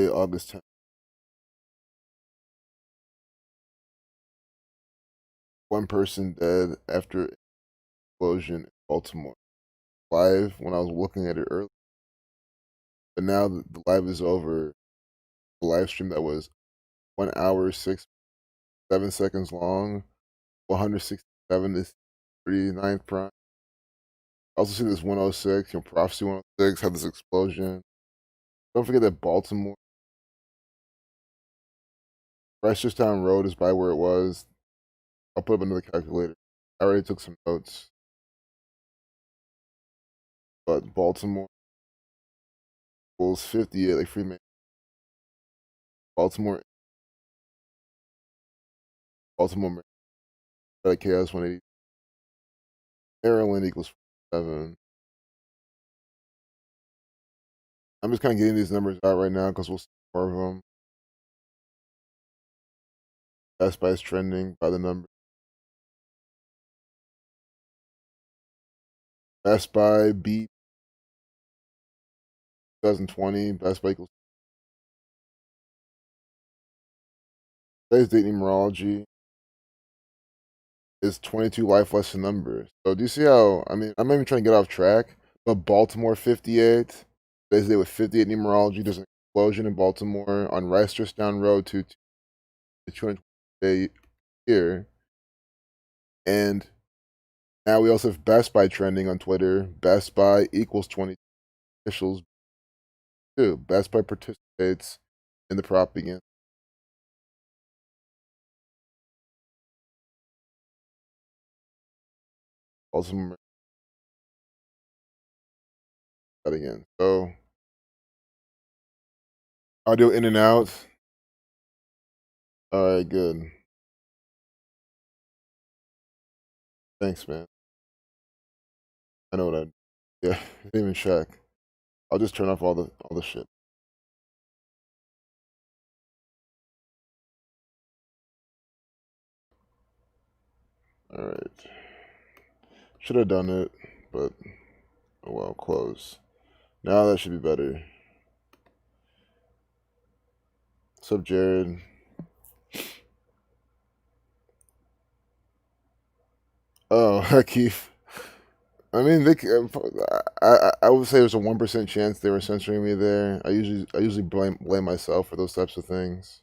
August 10th. One person dead after explosion in Baltimore. Live when I was looking at it earlier, but now the live is over. The live stream that was 1 hour 7 seconds long, 167 is 39th prime. I also see this 106, Prophecy 106 had this explosion. Don't forget that Baltimore, Reisterstown Road is by where it was. I'll put up another calculator. I already took some notes. But Baltimore equals 58, like Freeman. Baltimore, Baltimore, Chaos 180. Maryland equals 7. I'm just kind of getting these numbers out right now because we'll see more of them. Best Buy is trending by the number. Best Buy beat 2020. Best Buy equals. Today's date numerology is 22 life lesson numbers. So do you see how, I mean, I'm not even trying to get off track, but Baltimore 58. Today's date with 58 numerology. There's an explosion in Baltimore on Reisterstown Road to 220 here. And now we also have Best Buy trending on Twitter. Best Buy equals 20 officials. Too. Best Buy participates in the propaganda. Also, that again. So I'll do in and out. All right, good. Thanks, man. I know what I. Yeah, didn't even check. I'll just turn off all the shit. All right. Should have done it, but oh well. Close. Now that should be better. What's up, Jared? Oh, Keith. I mean, I would say there's a 1% chance they were censoring me there. I usually blame myself for those types of things.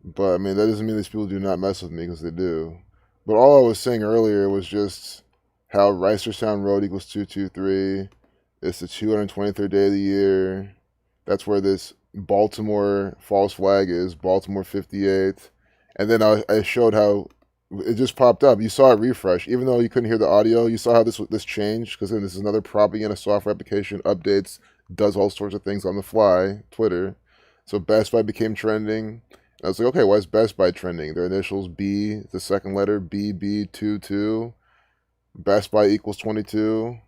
But I mean, that doesn't mean these people do not mess with me because they do. But all I was saying earlier was just how Reisterstown Road equals 223. It's the 223rd day of the year. That's where this Baltimore false flag is, Baltimore 58. And then I showed how it just popped up. You saw it refresh, even though you couldn't hear the audio. You saw how this changed because then this is another propaganda software application updates, does all sorts of things on the fly. Twitter. So Best Buy became trending. I was like, okay, why is Best Buy trending? Their initials B, the second letter BB22. Best Buy equals 22.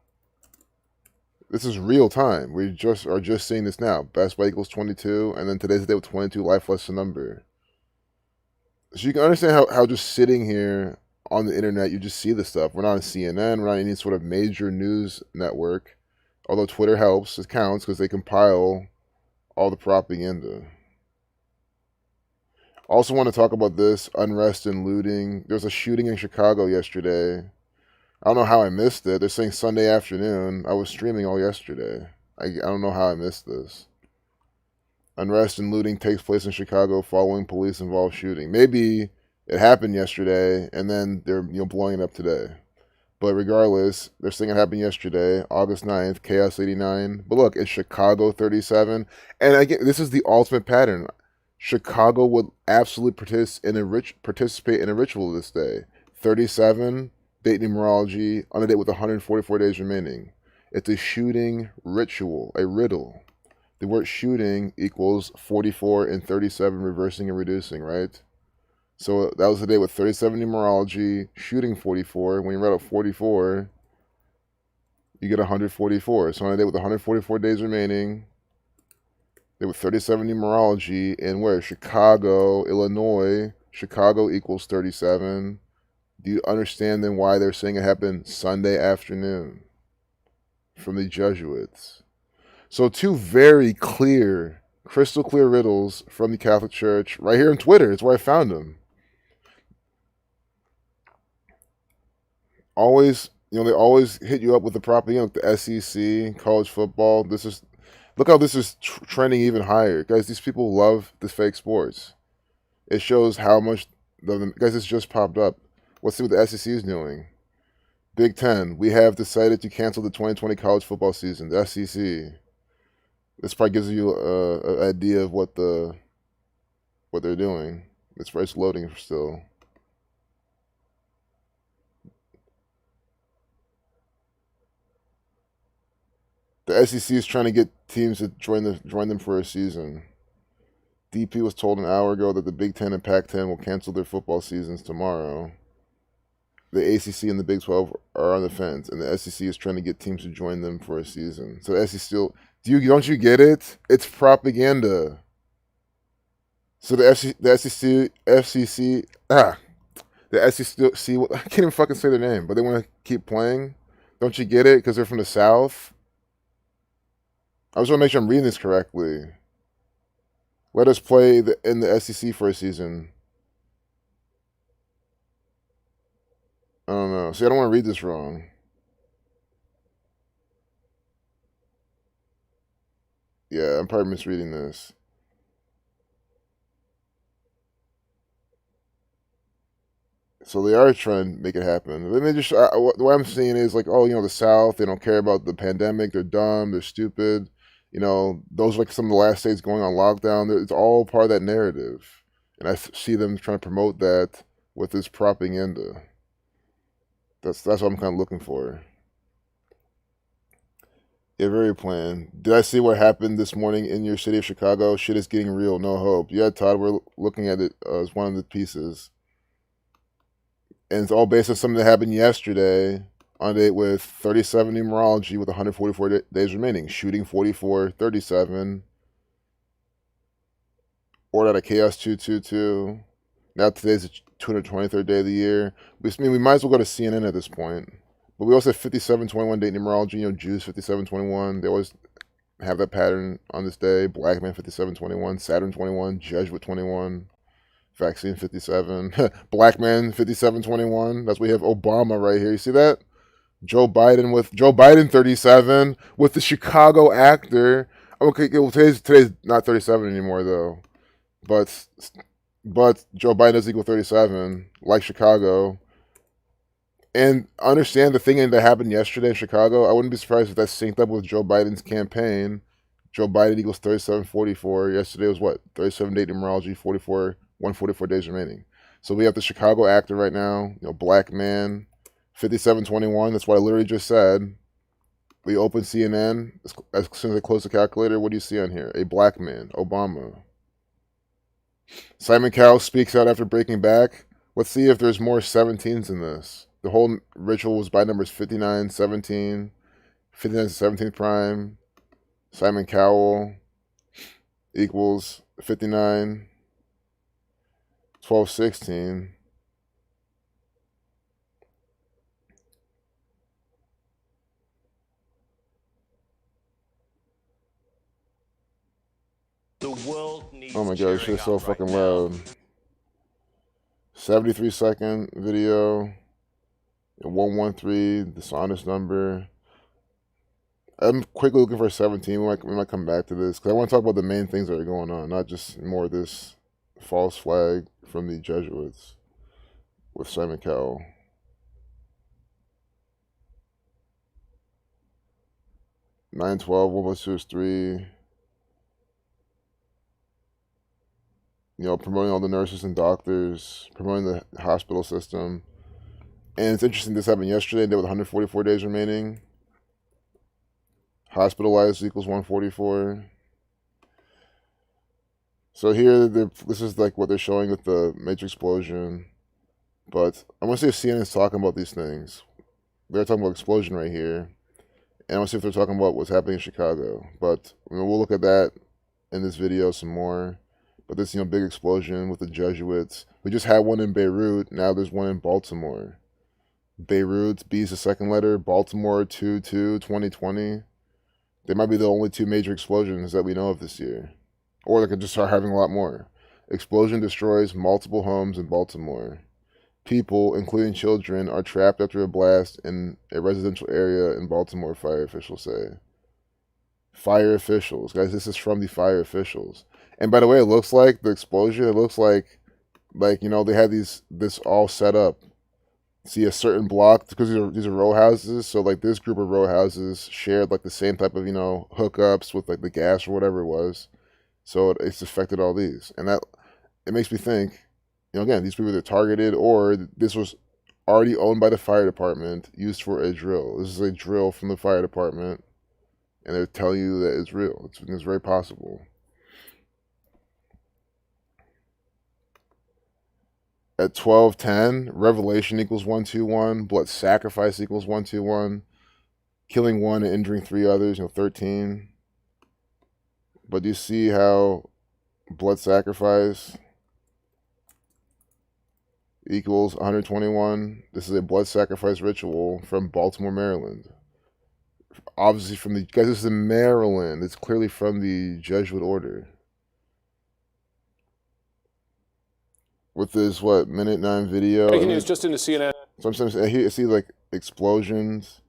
This is real time. We are just seeing this now. Best Buy equals 22, and then today's the day with 22 life lesson number. So you can understand how just sitting here on the internet, you just see this stuff. We're not on CNN. We're not any sort of major news network. Although Twitter helps, it counts because they compile all the propaganda. Also want to talk about this unrest and looting. There was a shooting in Chicago yesterday. I don't know how I missed it. They're saying Sunday afternoon. I was streaming all yesterday. I don't know how I missed this. Unrest and looting takes place in Chicago following police-involved shooting. Maybe it happened yesterday, and then they're blowing it up today. But regardless, they're saying it happened yesterday, August 9th, Chaos 89. But look, it's Chicago 37. And again, this is the ultimate pattern. Chicago would absolutely participate in a ritual this day. 37, date numerology, on a date with 144 days remaining. It's a shooting ritual, a riddle. The word shooting equals 44 and 37 reversing and reducing, right? So that was the day with 37 numerology, shooting 44. When you read out 44, you get 144. So on a day with 144 days remaining, they with 37 numerology, and where? Chicago, Illinois. Chicago equals 37. Do you understand then why they're saying it happened Sunday afternoon from the Jesuits? So two very clear, crystal clear riddles from the Catholic Church right here on Twitter. It's where I found them. Always, they always hit you up with the propaganda, like the SEC, college football. Look how this is trending even higher, guys. These people love the fake sports. It shows how much guys. This just popped up. Let's see what the SEC is doing. Big Ten. We have decided to cancel the 2020 college football season. The SEC. This probably gives you an idea of what they're doing. It's loading still. The SEC is trying to get teams to join them for a season. DP was told an hour ago that the Big Ten and Pac-10 will cancel their football seasons tomorrow. The ACC and the Big 12 are on the fence, and the SEC is trying to get teams to join them for a season. So the SEC still, don't you get it? It's propaganda. So the SEC, I can't even fucking say their name, but they want to keep playing. Don't you get it? Because they're from the South. I just want to make sure I'm reading this correctly. Let us play in the SEC for a season. I don't know. See, I don't want to read this wrong. Yeah, I'm probably misreading this. So they are trying to make it happen. Then what I'm seeing is like, oh, the South, they don't care about the pandemic. They're dumb. They're stupid. Those are like some of the last states going on lockdown. It's all part of that narrative. And I see them trying to promote that with this propaganda. That's what I'm kind of looking for. Yeah, very plain. Did I see what happened this morning in your city of Chicago? Shit is getting real. No hope. Yeah, Todd, we're looking at it as one of the pieces. And it's all based on something that happened yesterday on a date with 37 numerology with 144 days remaining. Shooting 44, 37. Ordered out of Chaos 222. Now today's the 223rd day of the year. We might as well go to CNN at this point. But we also have 5721 date numerology. Jews 5721. They always have that pattern on this day. Black man 5721. Saturn 21. Jesuit 21. Vaccine 57. Black man 5721. That's why we have Obama right here. You see that? Joe Biden 37 with the Chicago actor. Okay, well, today's not 37 anymore though. But Joe Biden does equal 37, like Chicago. And understand the thing that happened yesterday in Chicago. I wouldn't be surprised if that's synced up with Joe Biden's campaign. Joe Biden equals 3744. Yesterday was what? 37 date numerology, 144 days remaining. So we have the Chicago actor right now, black man, 5721. That's what I literally just said. We open CNN. As soon as I close the calculator, what do you see on here? A black man, Obama. Simon Cowell speaks out after breaking back. Let's see if there's more 17s in this. The whole ritual was by numbers 59, 17, 59 17th prime. Simon Cowell equals 59, 12, 16. The world needs Oh my god, this shit's so fucking loud. 73-second video. 113, dishonest number. I'm quickly looking for 17. We might come back to this because I want to talk about the main things that are going on, not just more of this false flag from the Jesuits with Simon Cowell. 912, 112 is 3. Promoting all the nurses and doctors, promoting the hospital system. And it's interesting, this happened yesterday, there with 144 days remaining. Hospitalized equals 144. So here, this is like what they're showing with the major explosion. But I want to see if CNN is talking about these things. They're talking about explosion right here. And I want to see if they're talking about what's happening in Chicago. But we'll look at that in this video some more. But this, big explosion with the Jesuits. We just had one in Beirut. Now there's one in Baltimore. Beirut, B is the second letter. Baltimore, 2/2/2020. They might be the only two major explosions that we know of this year. Or they could just start having a lot more. Explosion destroys multiple homes in Baltimore. People, including children, are trapped after a blast in a residential area in Baltimore, fire officials say. Fire officials. Guys, this is from the fire officials. And by the way, it looks like the explosion, it looks like they had this all set up. See a certain block because these are row houses, so like this group of row houses shared like the same type of hookups with like the gas or whatever it was, so it's affected all these, and that it makes me think, again, these people are targeted, or this was already owned by the fire department, used for a drill. This is a drill from the fire department, and they're telling you that it's real. It's very possible. At 12:10, revelation equals 121, blood sacrifice equals 121, killing one and injuring three others, 13. But do you see how blood sacrifice equals 121? This is a blood sacrifice ritual from Baltimore, Maryland. Obviously from the guys, this is in Maryland. It's clearly from the Jesuit order. With this minute 9 video. Breaking news just into CNN. Sometimes I see like explosions,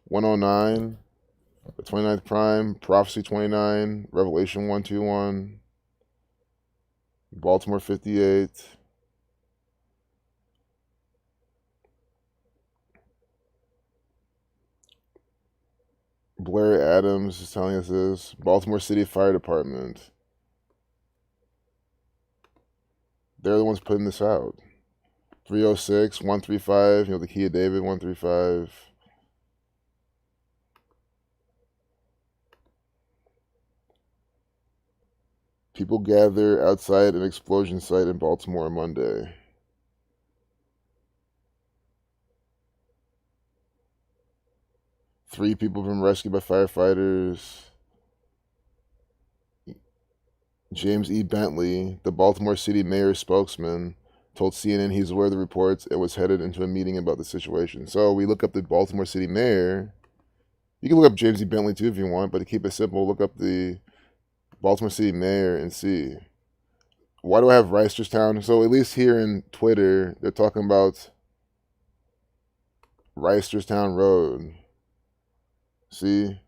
109, the 29th prime, prophecy 29, revelation 121, Baltimore 58. Blair Adams is telling us this. Baltimore City Fire Department. They're the ones putting this out. 306, 135, the key of David, 135. People gather outside an explosion site in Baltimore on Monday. Three people have been rescued by firefighters. James E. Bentley, the Baltimore City mayor's spokesman, told CNN he's aware of the reports and was headed into a meeting about the situation. So we look up the Baltimore City mayor. You can look up James E. Bentley too if you want, but to keep it simple, look up the Baltimore City mayor and see. Why do I have Reisterstown? So at least here in Twitter, they're talking about Reisterstown Road. See?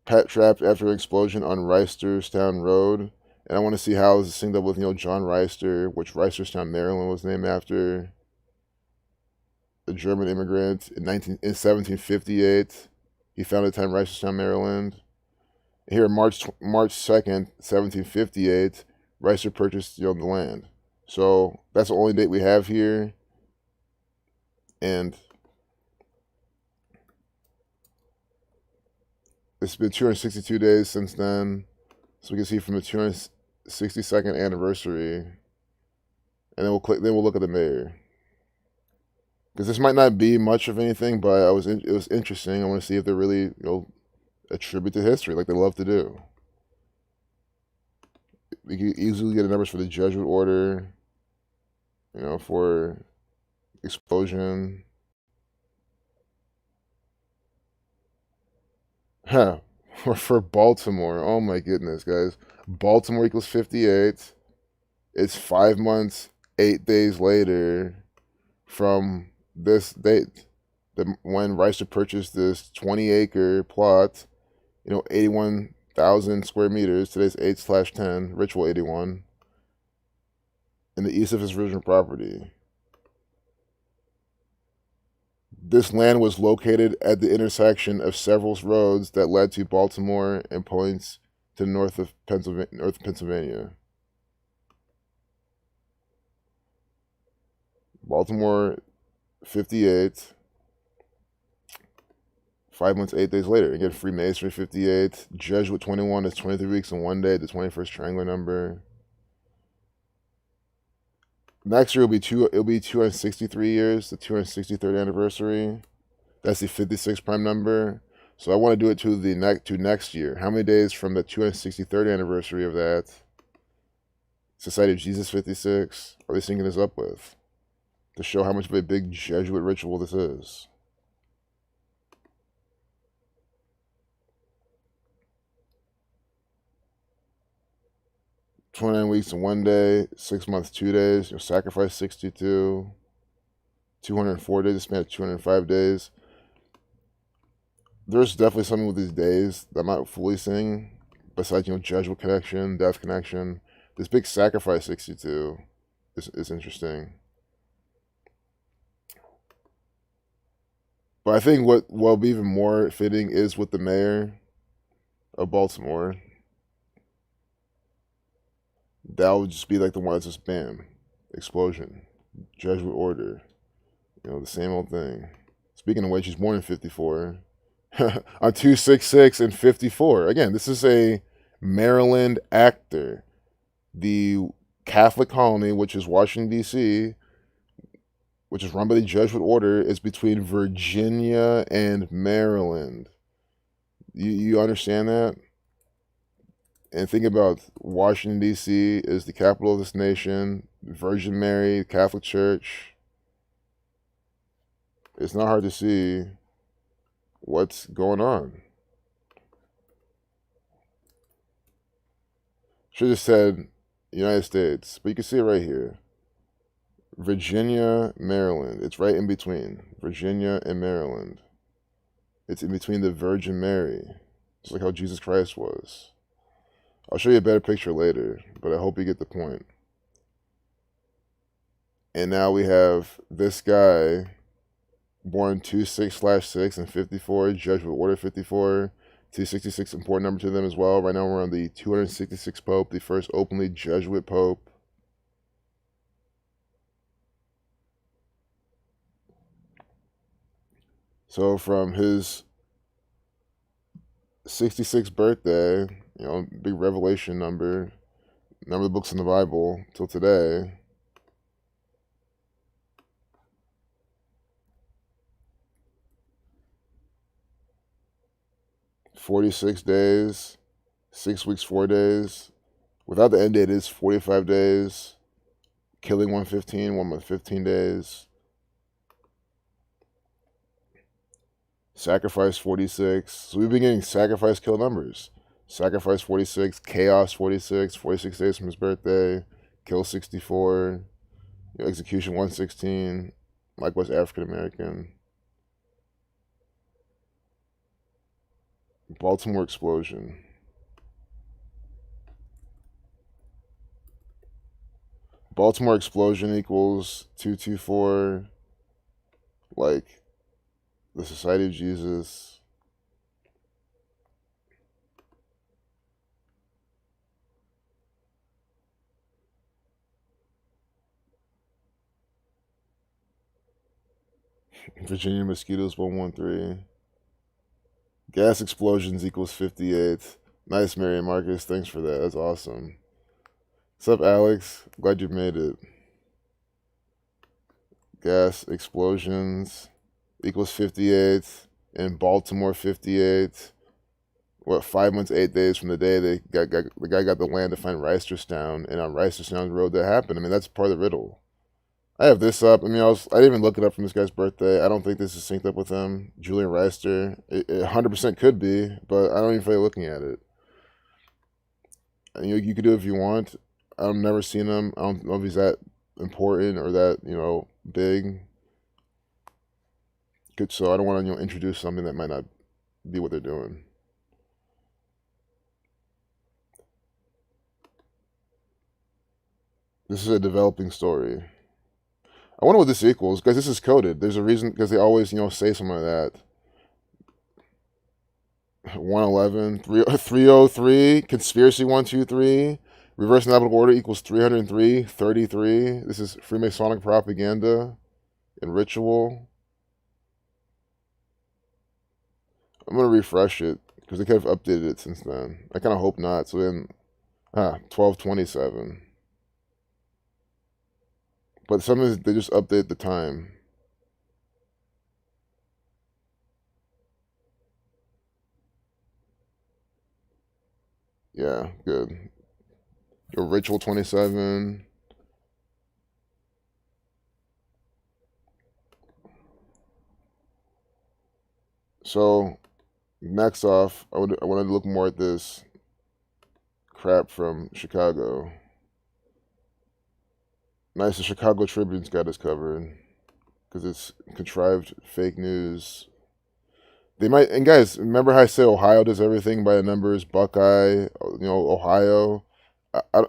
Pet trapped after explosion on Reisterstown Road. And I want to see how this is synced up with, John Reister, which Reisterstown, Maryland was named after. A German immigrant in 1758. He founded the town Reisterstown, Maryland. Here, March 2nd, 1758, Reister purchased the land. So that's the only date we have here. And it's been 262 days since then. So we can see from the 262nd anniversary. And then we'll look at the mayor. Because this might not be much of anything, but it was interesting. I want to see if they're really, a tribute to history like they love to do. We can easily get the numbers for the Jesuit order, for explosion. Huh. Or for Baltimore. Oh my goodness, guys. Baltimore equals 58. It's 5 months, 8 days later from this date. When Reister purchased this 20-acre plot, 81,000 square meters. Today's 8/10, Ritual 81, in the east of his original property. This land was located at the intersection of several roads that led to Baltimore and points to the north of Pennsylvania. Baltimore 58. 5 months, 8 days later. Again, Freemasonry 58. Jesuit 21 is 23 weeks and 1 day, the 21st triangular number. Next year it'll be 263 years, the 263rd anniversary. That's the 56 prime number. So I want to do it to next year. How many days from the 263rd anniversary of that? Society of Jesus 56. Are they syncing this up with? To show how much of a big Jesuit ritual this is. 29 weeks in 1 day, 6 months, 2 days. You'll sacrifice 62, 204 days, a span of 205 days. There's definitely something with these days that I'm not fully seeing, besides, Jesuit connection, death connection. This big sacrifice 62 is interesting. But I think what will be even more fitting is with the mayor of Baltimore. That would just be like the one that's just bam, explosion, Jesuit order. The same old thing. Speaking of which, he's born in 54. On 266 and 54. Again, this is a Maryland actor. The Catholic colony, which is Washington, D.C., which is run by the Jesuit order, is between Virginia and Maryland. You understand that? And think about Washington, D.C. is the capital of this nation, Virgin Mary, Catholic Church. It's not hard to see what's going on. Should have said United States, but you can see it right here. Virginia, Maryland. It's right in between Virginia and Maryland. It's in between the Virgin Mary, just like how Jesus Christ was. I'll show you a better picture later, but I hope you get the point. And now we have this guy, born 26/6 and 54, Jesuit Order 54. 266, important number to them as well. Right now we're on the 266th Pope, the first openly Jesuit Pope. So from his 66th birthday, big revelation number of the books in the Bible, till today, $46 days, 6 weeks, 4 days. Without the end date, it's 45 days. Killing 115, 1 month, 15 days. Sacrifice 46. So we've been getting sacrifice kill numbers. Sacrifice 46, chaos 46, 46 days from his birthday, kill 64, execution 116, likewise African American. Baltimore explosion. Baltimore explosion equals 224, like the Society of Jesus. Virginia mosquitoes 113. Gas explosions equals 58. Nice, Mary and Marcus. Thanks for that. That's awesome. What's up, Alex? Glad you made it. Gas explosions equals 58. In Baltimore, 58. What, 5 months, 8 days from the day the guy got the land to find Reisterstown, and on Reisterstown's road that happened. I mean, that's part of the riddle. I have this up. I mean, I didn't even look it up from this guy's birthday. I don't think this is synced up with him. Julian Reister. It 100% could be, but I don't even feel like looking at it. And you could do it if you want. I've never seen him. I don't know if he's that important or that, big. So I don't want to, introduce something that might not be what they're doing. This is a developing story. I wonder what this equals, because this is coded. There's a reason, because they always, say something like that. 111, 303, conspiracy 123, reverse alphabetical order equals 303, 33. This is Freemasonic propaganda and ritual. I'm going to refresh it, because they could have updated it since then. I kind of hope not. So then, 1227. But sometimes they just update the time. Yeah, good. Your ritual 27. So, next off, I wanted to look more at this crap from Chicago. Nice, the Chicago Tribune's got us covered because it's contrived fake news. They might, and guys, remember how I say Ohio does everything by the numbers? Buckeye, Ohio.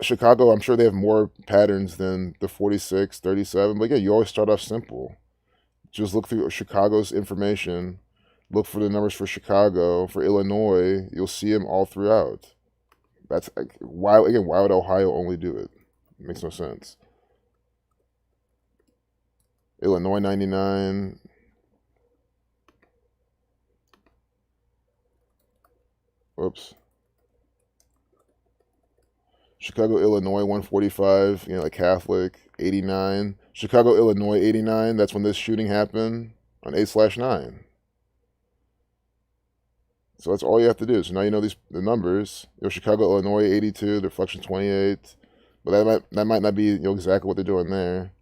Chicago, I'm sure they have more patterns than the 46, 37. But yeah, you always start off simple. Just look through Chicago's information. Look for the numbers for Chicago, for Illinois. You'll see them all throughout. That's like, why again? Why would Ohio only do it? It makes no sense. Illinois 99. Whoops. Chicago, Illinois 145. Like Catholic 89. Chicago, Illinois 89. That's when this shooting happened on 8/9. So that's all you have to do. So now you know the numbers. Chicago, Illinois 82. Deflection 28. But that might not be exactly what they're doing there.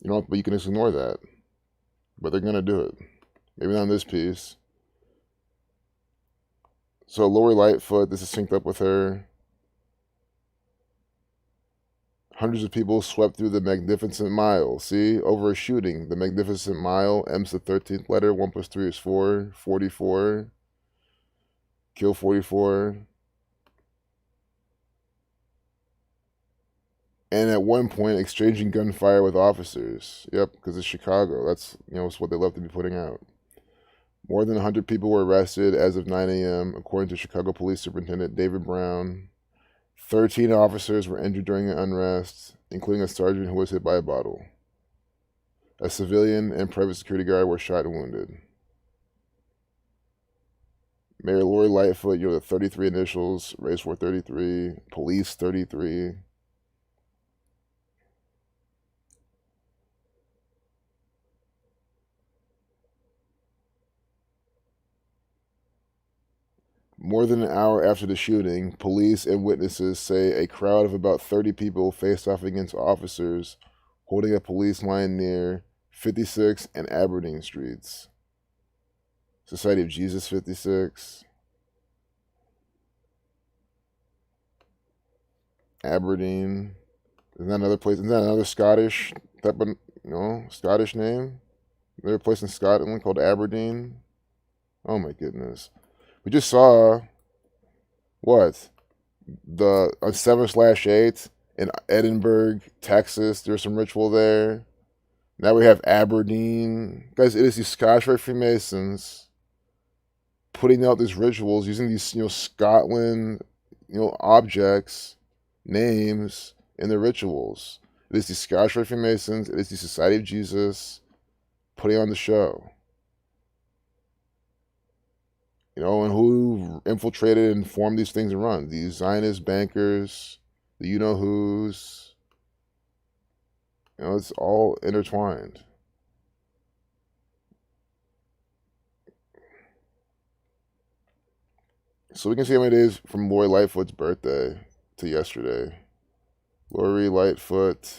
But you can just ignore that. But they're gonna do it. Maybe not in this piece. So Lori Lightfoot, this is synced up with her. Hundreds of people swept through the Magnificent Mile. See, over a shooting, the Magnificent Mile. M's the 13th letter. 1 + 3 is 4. 44. Kill 44. And at one point, exchanging gunfire with officers. Yep, because it's Chicago. That's it's what they love to be putting out. More than 100 people were arrested as of 9 a.m., according to Chicago Police Superintendent David Brown. 13 officers were injured during the unrest, including a sergeant who was hit by a bottle. A civilian and private security guard were shot and wounded. Mayor Lori Lightfoot, the 33 initials, race war 33, police 33. More than an hour after the shooting, police and witnesses say a crowd of about 30 people faced off against officers holding a police line near 56 and Aberdeen Streets. Society of Jesus 56. Aberdeen. Isn't that another place? Isn't that another Scottish type of, Scottish name? Another place in Scotland called Aberdeen? Oh my goodness. We just saw what? On 7/8 in Edinburgh, Texas. There's some ritual there. Now we have Aberdeen. Guys, it is these Scottish Rite Freemasons putting out these rituals using these, Scotland, objects, names in the rituals. It is the Scottish Rite Freemasons. It is the Society of Jesus putting on the show. And who infiltrated and formed these things and run? These Zionist bankers, the you-know-whos. It's all intertwined. So we can see how many days from Lori Lightfoot's birthday to yesterday. Lori Lightfoot.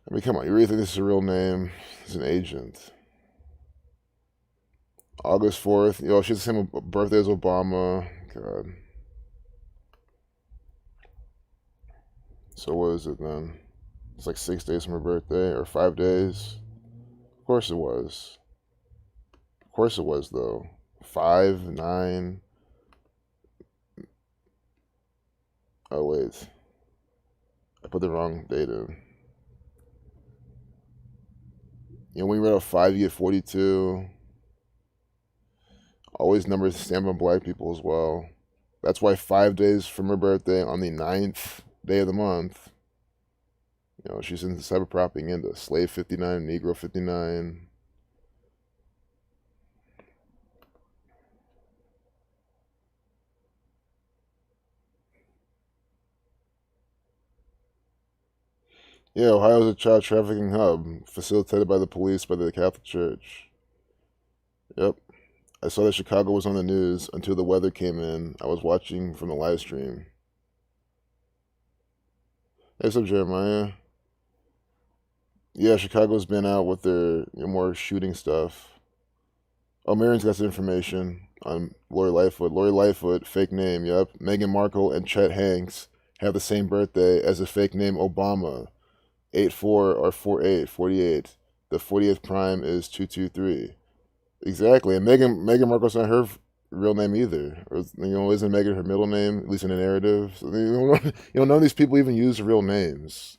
I mean, come on, you really think this is a real name? It's an agent. August 4th. She has the same birthday as Obama. God. So what is it then? It's like 6 days from her birthday, or 5 days. Of course it was. Of course it was, though. 5, 9. Oh, wait. I put the wrong date in. When you read out 5, you get 42. Always numbers stand on black people as well. That's why 5 days from her birthday, on the 9th day of the month, she's into cyber propaganda. Slave 59, Negro 59. Yeah, Ohio's a child trafficking hub, facilitated by the police, by the Catholic Church. Yep. I saw that Chicago was on the news until the weather came in. I was watching from the live stream. Hey, what's up, Jeremiah? Yeah, Chicago's been out with their more shooting stuff. Oh, Marion's got some information on Lori Lightfoot. Lori Lightfoot, fake name, yep. Meghan Markle and Chet Hanks have the same birthday as a fake name Obama. 84 or 48, 48. The 40th prime is 223. Exactly. And Meghan Markle's not her real name either. Or, isn't Meghan her middle name, at least in the narrative? So, none of these people even use real names.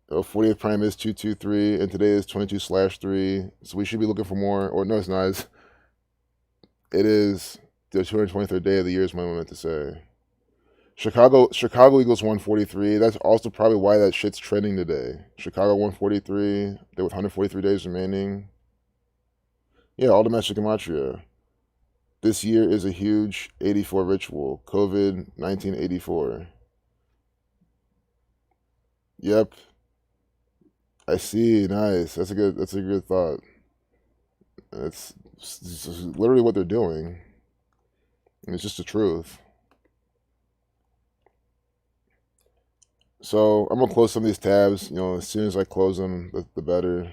Oh, 40th prime is 223, and today is 22/3. So we should be looking for more. Or no, it's not. It is the 223rd day of the year, is what I meant to say. Chicago Eagles 143. That's also probably why that shit's trending today. Chicago 143. They with 143 days remaining. Yeah, all the magic gematria. This year is a huge 84 ritual. COVID 1984. Yep, I see. Nice. That's a good thought. It's literally what they're doing. And it's just the truth. So I'm gonna close some of these tabs. As soon as I close them, the better.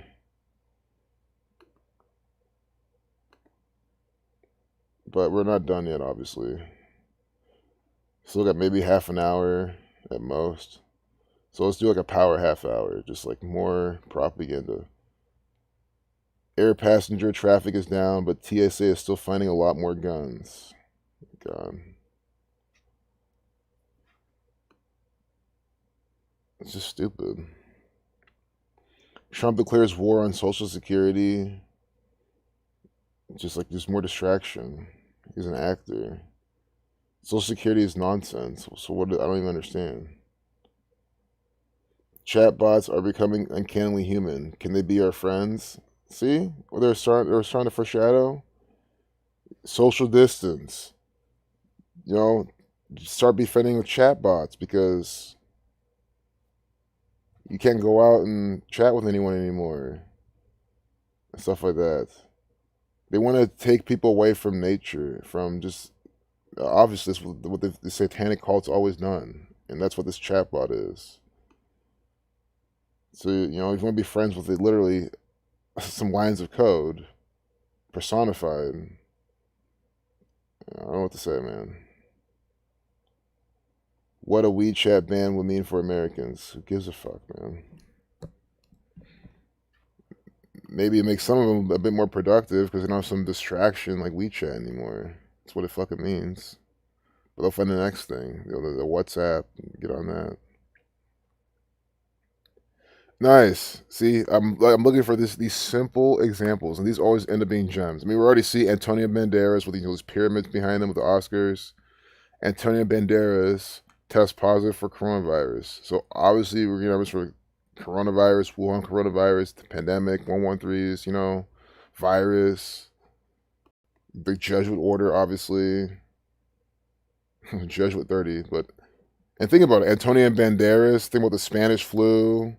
But we're not done yet, obviously. Still got maybe half an hour at most. So let's do like a power half hour, just like more propaganda. Air passenger traffic is down, but TSA is still finding a lot more guns. God. It's just stupid. Trump declares war on Social Security. Just like there's more distraction. He's an actor. Social Security is nonsense. So I don't even understand. Chatbots are becoming uncannily human. Can they be our friends? See? Well, they were trying to foreshadow. Social distance. You know, start befriending with chatbots because you can't go out and chat with anyone anymore. And stuff like that. They want to take people away from nature, from just obviously that's what the satanic cult's always done, and that's what this chatbot is. So if you want to be friends with it, literally some lines of code personified. I don't know what to say, man. What a WeChat ban would mean for Americans. Who gives a fuck, man? Maybe it makes some of them a bit more productive because they don't have some distraction like WeChat anymore. That's what it fucking means. But they'll find the next thing. The WhatsApp. Get on that. Nice. See, I'm looking for these simple examples, and these always end up being gems. I mean, we already see Antonio Banderas with those pyramids behind him with the Oscars. Antonio Banderas tests positive for coronavirus. So obviously we're gonna have this for coronavirus, Wuhan coronavirus, the pandemic, 113s, virus, the Jesuit order, obviously, Jesuit 30. And think about it, Antonio Banderas. Think about the Spanish flu.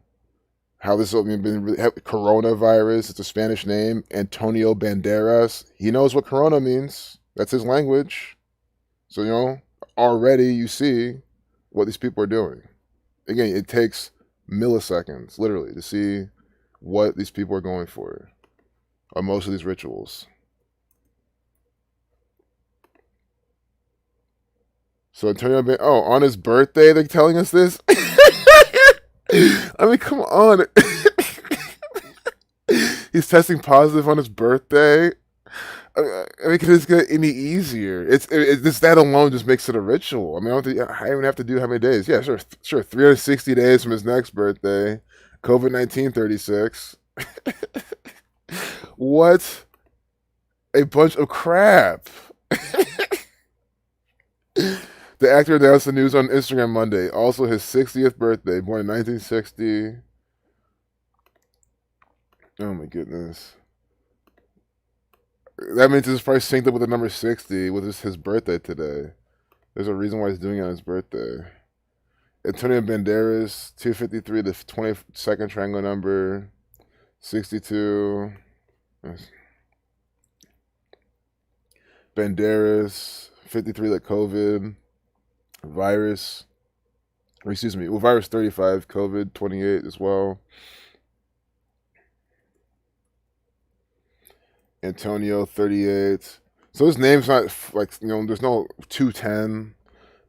How this has been coronavirus. It's a Spanish name. Antonio Banderas. He knows what corona means. That's his language. So already you see what these people are doing. Again, it takes milliseconds, literally, to see what these people are going for on most of these rituals. So Antonio, on his birthday, they're telling us this. I mean, come on. He's testing positive on his birthday. I mean, could this get any easier? It's that alone just makes it a ritual. I mean, I don't even have to do how many days. Yeah, sure. 360 days from his next birthday. COVID-19 36. What a bunch of crap. The actor announced the news on Instagram Monday. Also, his 60th birthday, born in 1960. Oh my goodness. That means it's probably synced up with the number 60, with his birthday today. There's a reason why he's doing it on his birthday. Antonio Banderas, 253, the 22nd triangle number, 62. Banderas, 53, like COVID. Virus, virus 35, COVID 28 as well. Antonio 38. So his name's not like there's no 210.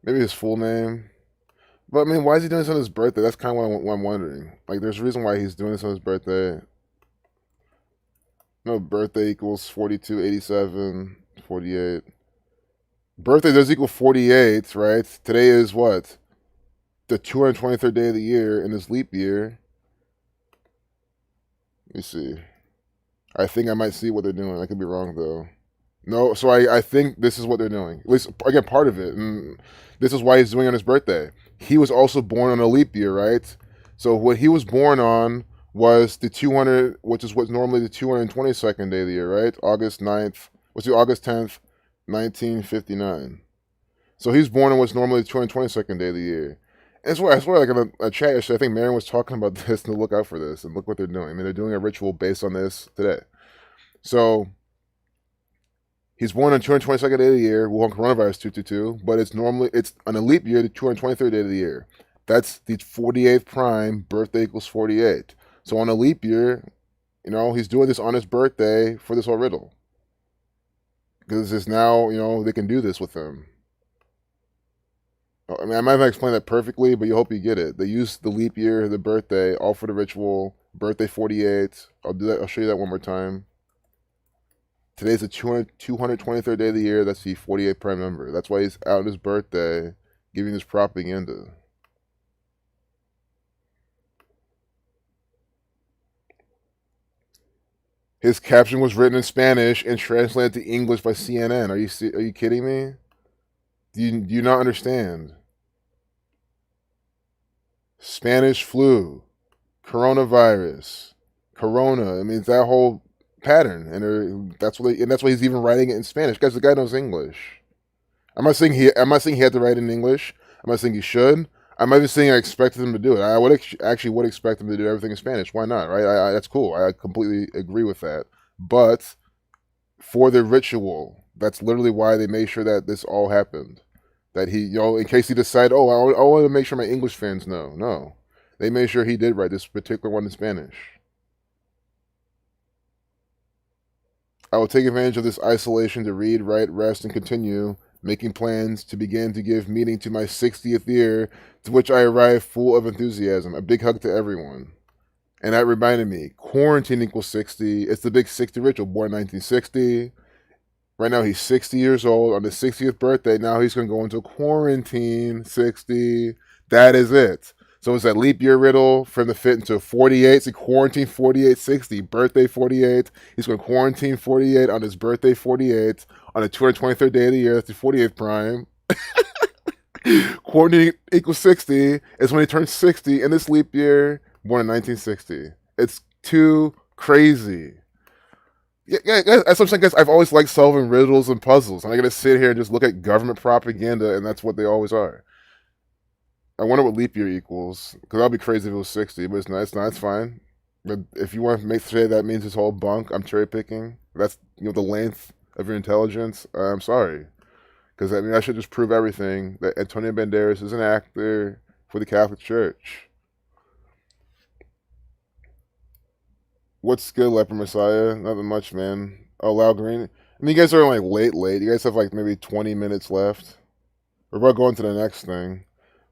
Maybe his full name. But I mean, why is he doing this on his birthday? That's kind of what I'm wondering. Like, there's a reason why he's doing this on his birthday. No, birthday equals 42, 87, 48. Birthday does equal 48, right? Today is what? The 223rd day of the year in this leap year. Let me see. I think I might see what they're doing. I could be wrong, though. No, so I think this is what they're doing. At least, again, part of it. And this is why he's doing it on his birthday. He was also born on a leap year, right? So what he was born on was the 200, which is what's normally the 222nd day of the year, right? August 9th, what's the August 10th, 1959. So he's born on what's normally the 222nd day of the year. And I swear, like in a chat yesterday, I think Marion was talking about this and to look out for this and look what they're doing. I mean, they're doing a ritual based on this today. So he's born on 222nd day of the year, Wuhan coronavirus 222, but it's on a leap year, the 223rd day of the year. That's the 48th prime, birthday equals 48. So on a leap year, he's doing this on his birthday for this whole riddle. Because it's now, they can do this with him. I mean, I might not explain that perfectly, but you hope you get it. They use the leap year, the birthday, all for the ritual. Birthday 48. I'll do that. I'll show you that one more time. Today's the 223rd day of the year. That's the 48th prime number. That's why he's out on his birthday giving this propaganda. His caption was written in Spanish and translated to English by CNN. Are you kidding me? Do you not understand? Spanish flu, coronavirus, corona. I mean, it's that whole pattern, and that's why he's even writing it in Spanish. Guys, the guy knows English. I'm not saying he had to write in English. I'm not saying he should. I'm not even saying I expected him to do it. I would expect him to do everything in Spanish. Why not? Right? That's cool. I completely agree with that. But for the ritual, that's literally why they made sure that this all happened. That he, in case he decided, oh, I want to make sure my English fans know. No, they made sure he did write this particular one in Spanish. I will take advantage of this isolation to read, write, rest, and continue making plans to begin to give meaning to my 60th year, to which I arrive full of enthusiasm. A big hug to everyone. And that reminded me, quarantine equals 60. It's the big 60 ritual, born in 1960. Right now he's 60 years old. On his 60th birthday, now he's going to go into quarantine 60. That is it. So it's that leap year riddle from the fit into 48. So quarantine 48, 60. Birthday 48. He's going to quarantine 48 on his birthday 48. On the 223rd day of the year, that's the 48th prime. Quarantine equals 60 is when he turns 60 in this leap year, born in 1960. It's too crazy. Yeah, that's what I'm saying, guys. I've always liked solving riddles and puzzles, and I gotta sit here and just look at government propaganda, and that's what they always are. I wonder what leap year equals, because that'd be crazy if it was 60, but it's not. It's not. It's fine. But if you want to say that means it's whole bunk, I'm cherry picking. That's the length of your intelligence. I'm sorry, because I mean I should just prove everything that Antonio Banderas is an actor for the Catholic Church. What's good, Leper Messiah? Nothing much, man. Oh, Lau Green. I mean, you guys are like late. You guys have like maybe 20 minutes left. We're about going to the next thing.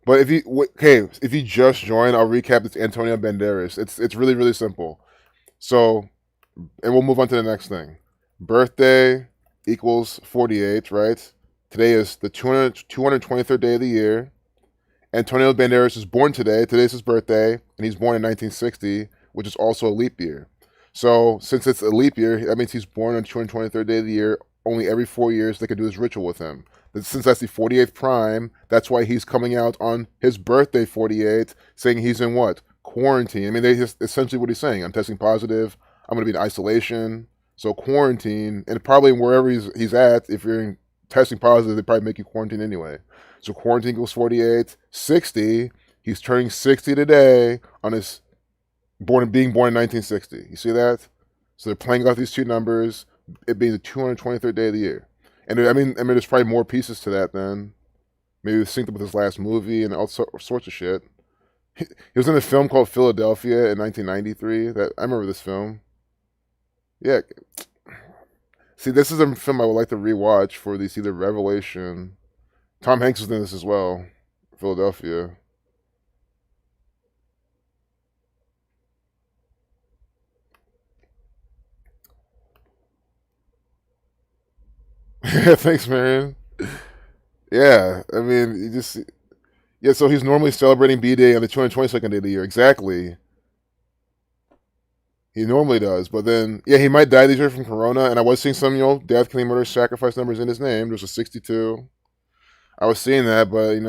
But if you just joined, I'll recap this Antonio Banderas. It's really really simple. So, and we'll move on to the next thing. Birthday equals 48, right? Today is the 223rd day of the year. Antonio Banderas is born today. Today's his birthday, and he's born in 1960, which is also a leap year. So, since it's a leap year, that means he's born on the 223rd day of the year. Only every 4 years they could do his ritual with him. Since that's the 48th prime, that's why he's coming out on his birthday 48, saying he's in what? Quarantine. I mean, they just essentially what he's saying. I'm testing positive. I'm going to be in isolation. So quarantine, and probably wherever he's at, if you're testing positive, they probably make you quarantine anyway. So quarantine equals 48, 60. He's turning 60 today on his being born in 1960. You see that? So they're playing off these two numbers, it being the 223rd day of the year. And I mean, there's probably more pieces to that then. Maybe it was synced up with his last movie and all sorts of shit. He was in a film called Philadelphia in 1993. That I remember this film. Yeah, See, this is a film I would like to rewatch for the see the Revelation. Tom Hanks was in this as well. Philadelphia. Thanks, man. Yeah, I mean, you just yeah. So he's normally celebrating B Day on the 222nd day of the year. Exactly. He normally does, but then yeah, he might die this year from corona. And I was seeing some death, killing, murder, sacrifice numbers in his name. There's a 62. I was seeing that, but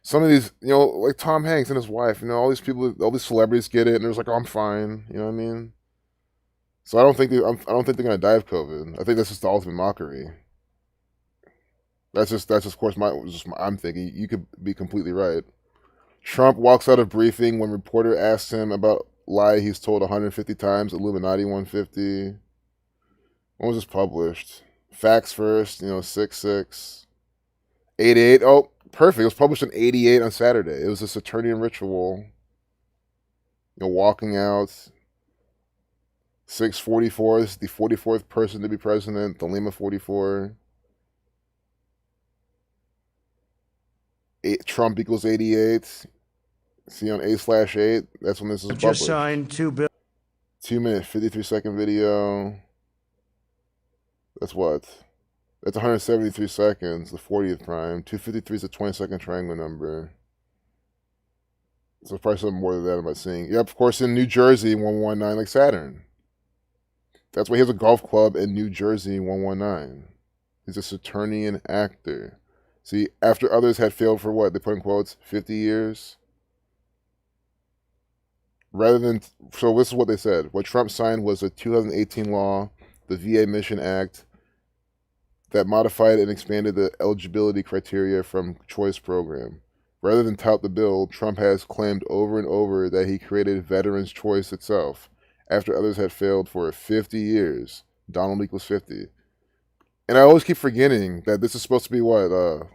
some of these, like Tom Hanks and his wife, all these people, all these celebrities get it, and they're just like, "Oh, I'm fine." You know what I mean? So I don't think they're gonna die of COVID. I think that's just the ultimate mockery. That's just of course I'm thinking. You could be completely right. Trump walks out of briefing when reporter asks him about lie he's told 150 times. Illuminati 150. When was this published? Facts first. 66. 88. Oh, perfect. It was published in 88 on Saturday. It was a Saturnian ritual. Walking out. 644. This is the 44th person to be president. The Lima 44. Trump equals 88. See on A/8. That's when this is published. Just signed 2 billion. 2 minute 53-second video. That's what? That's 173 seconds. The 40th prime. 253 is a 20-second triangle number. So probably something more than that I'm not seeing. Yep, of course in New Jersey 119 like Saturn. That's why he has a golf club in New Jersey 119. He's a Saturnian actor. See, after others had failed for what? They put in quotes 50 years. So this is what they said. What Trump signed was a 2018 law, the VA Mission Act, that modified and expanded the eligibility criteria from choice program. Rather than tout the bill, Trump has claimed over and over that he created Veterans Choice itself, after others had failed for 50 years. Donald equals 50. And I always keep forgetting that this is supposed to be what?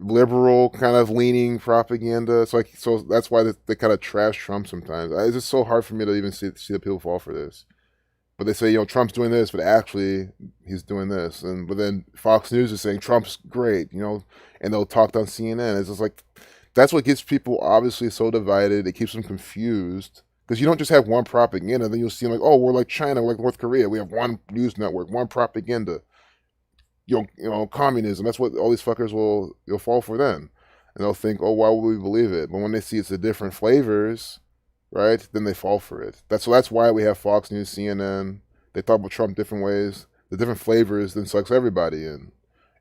Liberal kind of leaning propaganda. So that's why they kind of trash Trump sometimes. It's just so hard for me to even see the people fall for this. But they say Trump's doing this, but actually he's doing this, but then Fox News is saying Trump's great, and they'll talk on CNN. It's just like that's what gets people obviously so divided. It keeps them confused because you don't just have one propaganda. Then you'll see like, oh, we're like China, we're like North Korea. We have one news network, one propaganda. Communism. That's what all these fuckers you'll fall for then, and they'll think, oh, why would we believe it? But when they see it's the different flavors, right, then they fall for it. That's why we have Fox News, CNN. They talk about Trump different ways, the different flavors, then sucks everybody in.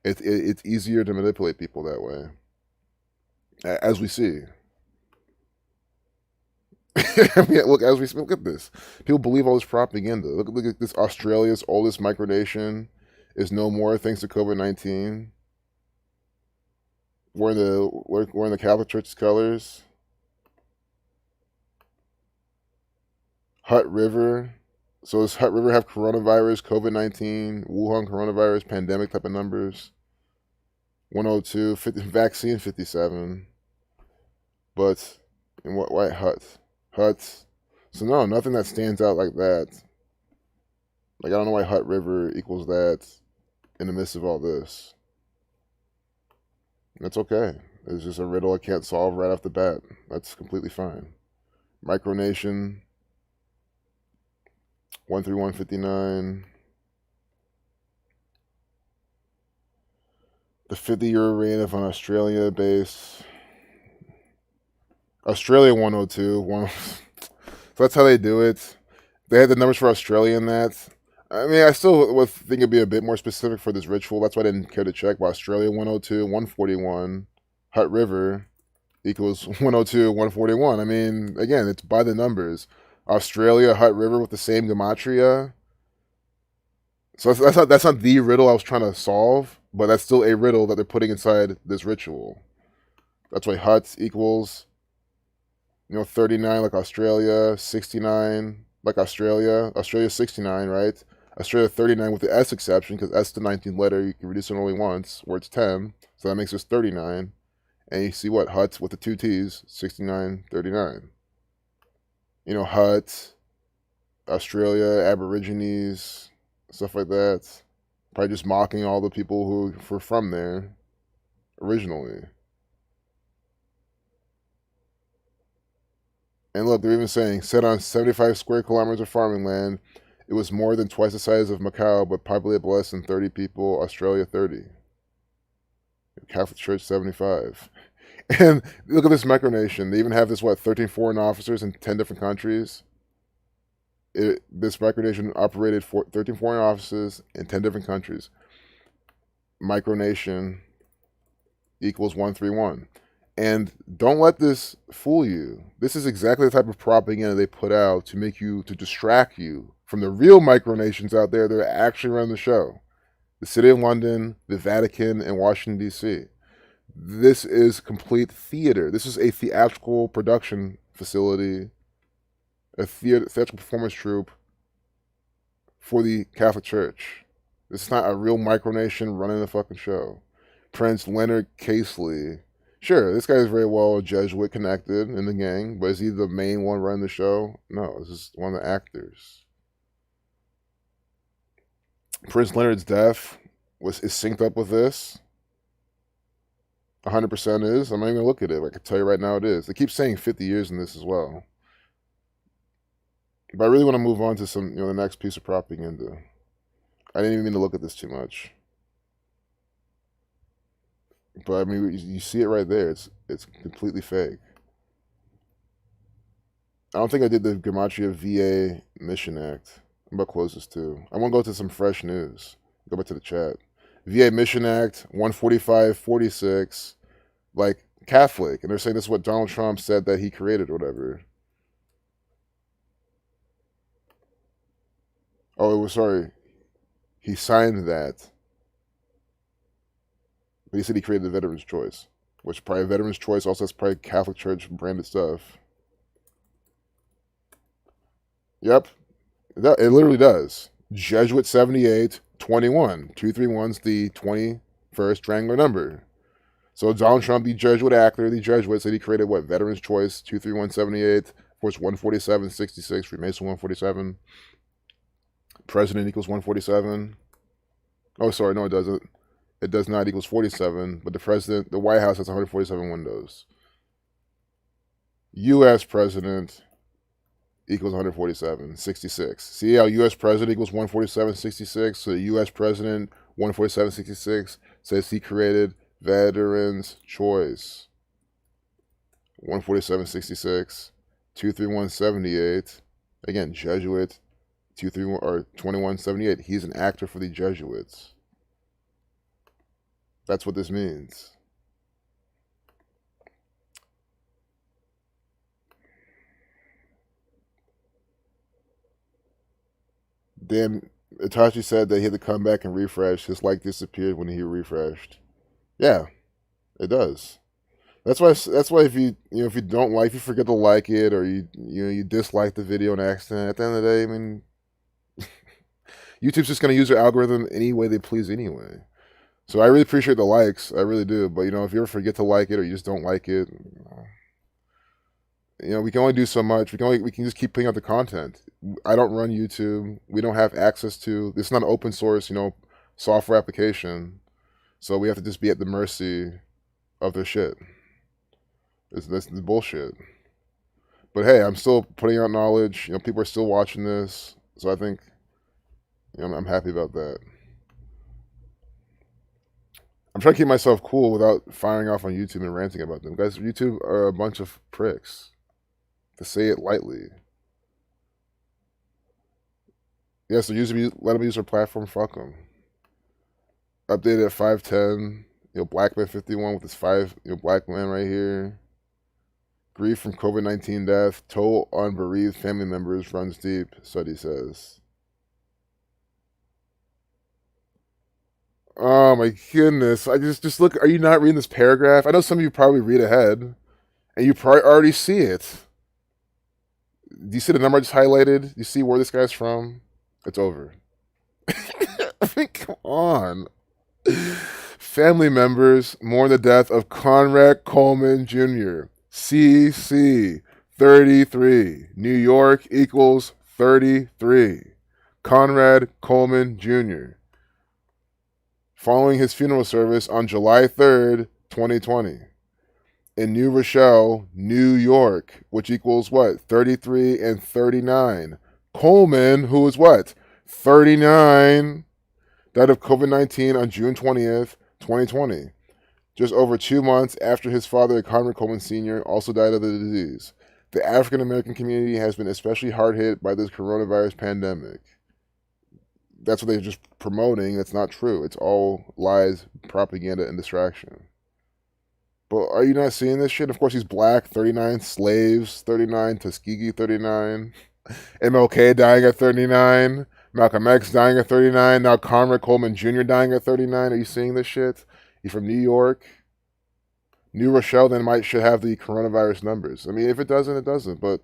It's easier to manipulate people that way, as we see. I mean, look, as we look at this, people believe all this propaganda. Look at this. Australia's oldest micronation is no more thanks to COVID-19. We're in the Catholic Church's colors. Hutt River. So does Hutt River have coronavirus, COVID-19, Wuhan coronavirus, pandemic type of numbers? 102, 50, vaccine 57. But in what white Hutt? Hutt. So no, nothing that stands out like that. Like I don't know why Hutt River equals that in the midst of all this. That's okay. It's just a riddle I can't solve right off the bat. That's completely fine. Micronation 13159. The 50-year reign of an Australia base. Australia 102. So that's how they do it. They had the numbers for Australia in that. I mean, I still would think it'd be a bit more specific for this ritual. That's why I didn't care to check. But Australia 102, 141. Hutt River equals 102, 141. I mean, again, it's by the numbers. Australia, Hutt River with the same gematria. So that's not the riddle I was trying to solve, but that's still a riddle that they're putting inside this ritual. That's why Hutt equals 39 like Australia, 69 like Australia. Australia 69, right? Australia 39 with the S exception because S the 19th letter, you can reduce it only once, where it's 10. So that makes us 39. And you see what? Hutt with the two T's, 69, 39. Hutt, Australia, Aborigines, stuff like that. Probably just mocking all the people who were from there originally. And look, they're even saying, set on 75 square kilometers of farming land, it was more than twice the size of Macau, but populated by less than 30 people. Australia, 30. Catholic Church, 75. And look at this micronation. They even have this, what, 13 foreign officers in 10 different countries? This micronation operated 13 foreign offices in 10 different countries. Micronation equals 131. And don't let this fool you. This is exactly the type of propaganda they put out to make you, to distract you from the real micronations out there that are actually running the show. The City of London, the Vatican, and Washington, D.C. This is complete theater. This is a theatrical production facility, a theatrical performance troupe for the Catholic Church. This is not a real micronation running the fucking show. Prince Leonard Casely. Sure, this guy is very well Jesuit connected in the gang, but is he the main one running the show? No, this is one of the actors. Prince Leonard's death is synced up with this. 100% is. I'm not even gonna look at it. I can tell you right now it is. They keep saying 50 years in this as well. But I really want to move on to some, the next piece of propaganda. I didn't even mean to look at this too much. But I mean, you see it right there. It's completely fake. I don't think I did the Gematria VA Mission Act. I'm about to close this too. I want to go to some fresh news. Go back to the chat. VA Mission Act 14546, like Catholic, and they're saying this is what Donald Trump said that he created or whatever. Oh, it was sorry. He signed that. But he said he created the Veterans Choice, which probably Veterans Choice also has probably Catholic Church branded stuff. Yep, it literally does. Jesuit 78 21. 231's the 21st Wrangler number. So Donald Trump, the Jesuit actor, the Jesuit, said he created what? Veterans Choice 23178, force 14766, Freemason 147. President equals 147. Oh, sorry, no, it doesn't. It does not equals 47, but the White House has 147 windows. U.S. President equals 147, 66. See how U.S. President equals 147, 66? So the U.S. President, 147, 66, says he created Veterans Choice. 147, 66. 231, 78. Again, Jesuit, 231 or 21, 78. He's an actor for the Jesuits. That's what this means. Damn, Itachi said that he had to come back and refresh. His like disappeared when he refreshed. Yeah, it does. That's why. That's why if if you don't like, if you forget to like it, or you dislike the video in accident, at the end of the day, I mean, YouTube's just gonna use their algorithm any way they please anyway. So I really appreciate the likes, I really do. But if you ever forget to like it or you just don't like it, we can only do so much. We can just keep putting out the content. I don't run YouTube. We don't have access to. This is not an open source, software application. So we have to just be at the mercy of their shit. This is bullshit. But hey, I'm still putting out knowledge. People are still watching this, so I think I'm happy about that. I'm trying to keep myself cool without firing off on YouTube and ranting about them. Guys, YouTube are a bunch of pricks, to say it lightly. Yes, let them use their platform. Fuck them. Updated at 510. Blackman 51 with his 5. Black man right here. Grief from COVID-19 death. Toll on bereaved family members runs deep. Study says. Oh my goodness! I just look. Are you not reading this paragraph? I know some of you probably read ahead, and you probably already see it. Do you see the number I just highlighted? Do you see where this guy's from? It's over. I mean, come on. Family members mourn the death of Conrad Coleman Jr. CC 33. New York equals 33. Conrad Coleman Jr., following his funeral service on July 3rd, 2020, in New Rochelle, New York, which equals what? 33 and 39. Coleman, who is what? 39, died of COVID-19 on June 20th, 2020, just over 2 months after his father, Conrad Coleman Sr., also died of the disease. The African American community has been especially hard hit by this coronavirus pandemic. That's what they're just promoting. That's not true. It's all lies, propaganda, and distraction. But are you not seeing this shit? Of course, he's black, 39, slaves, 39, Tuskegee, 39, MLK dying at 39, Malcolm X dying at 39, now Conrad Coleman Jr. dying at 39. Are you seeing this shit? He's from New York. New Rochelle then should have the coronavirus numbers. I mean, if it doesn't, it doesn't. But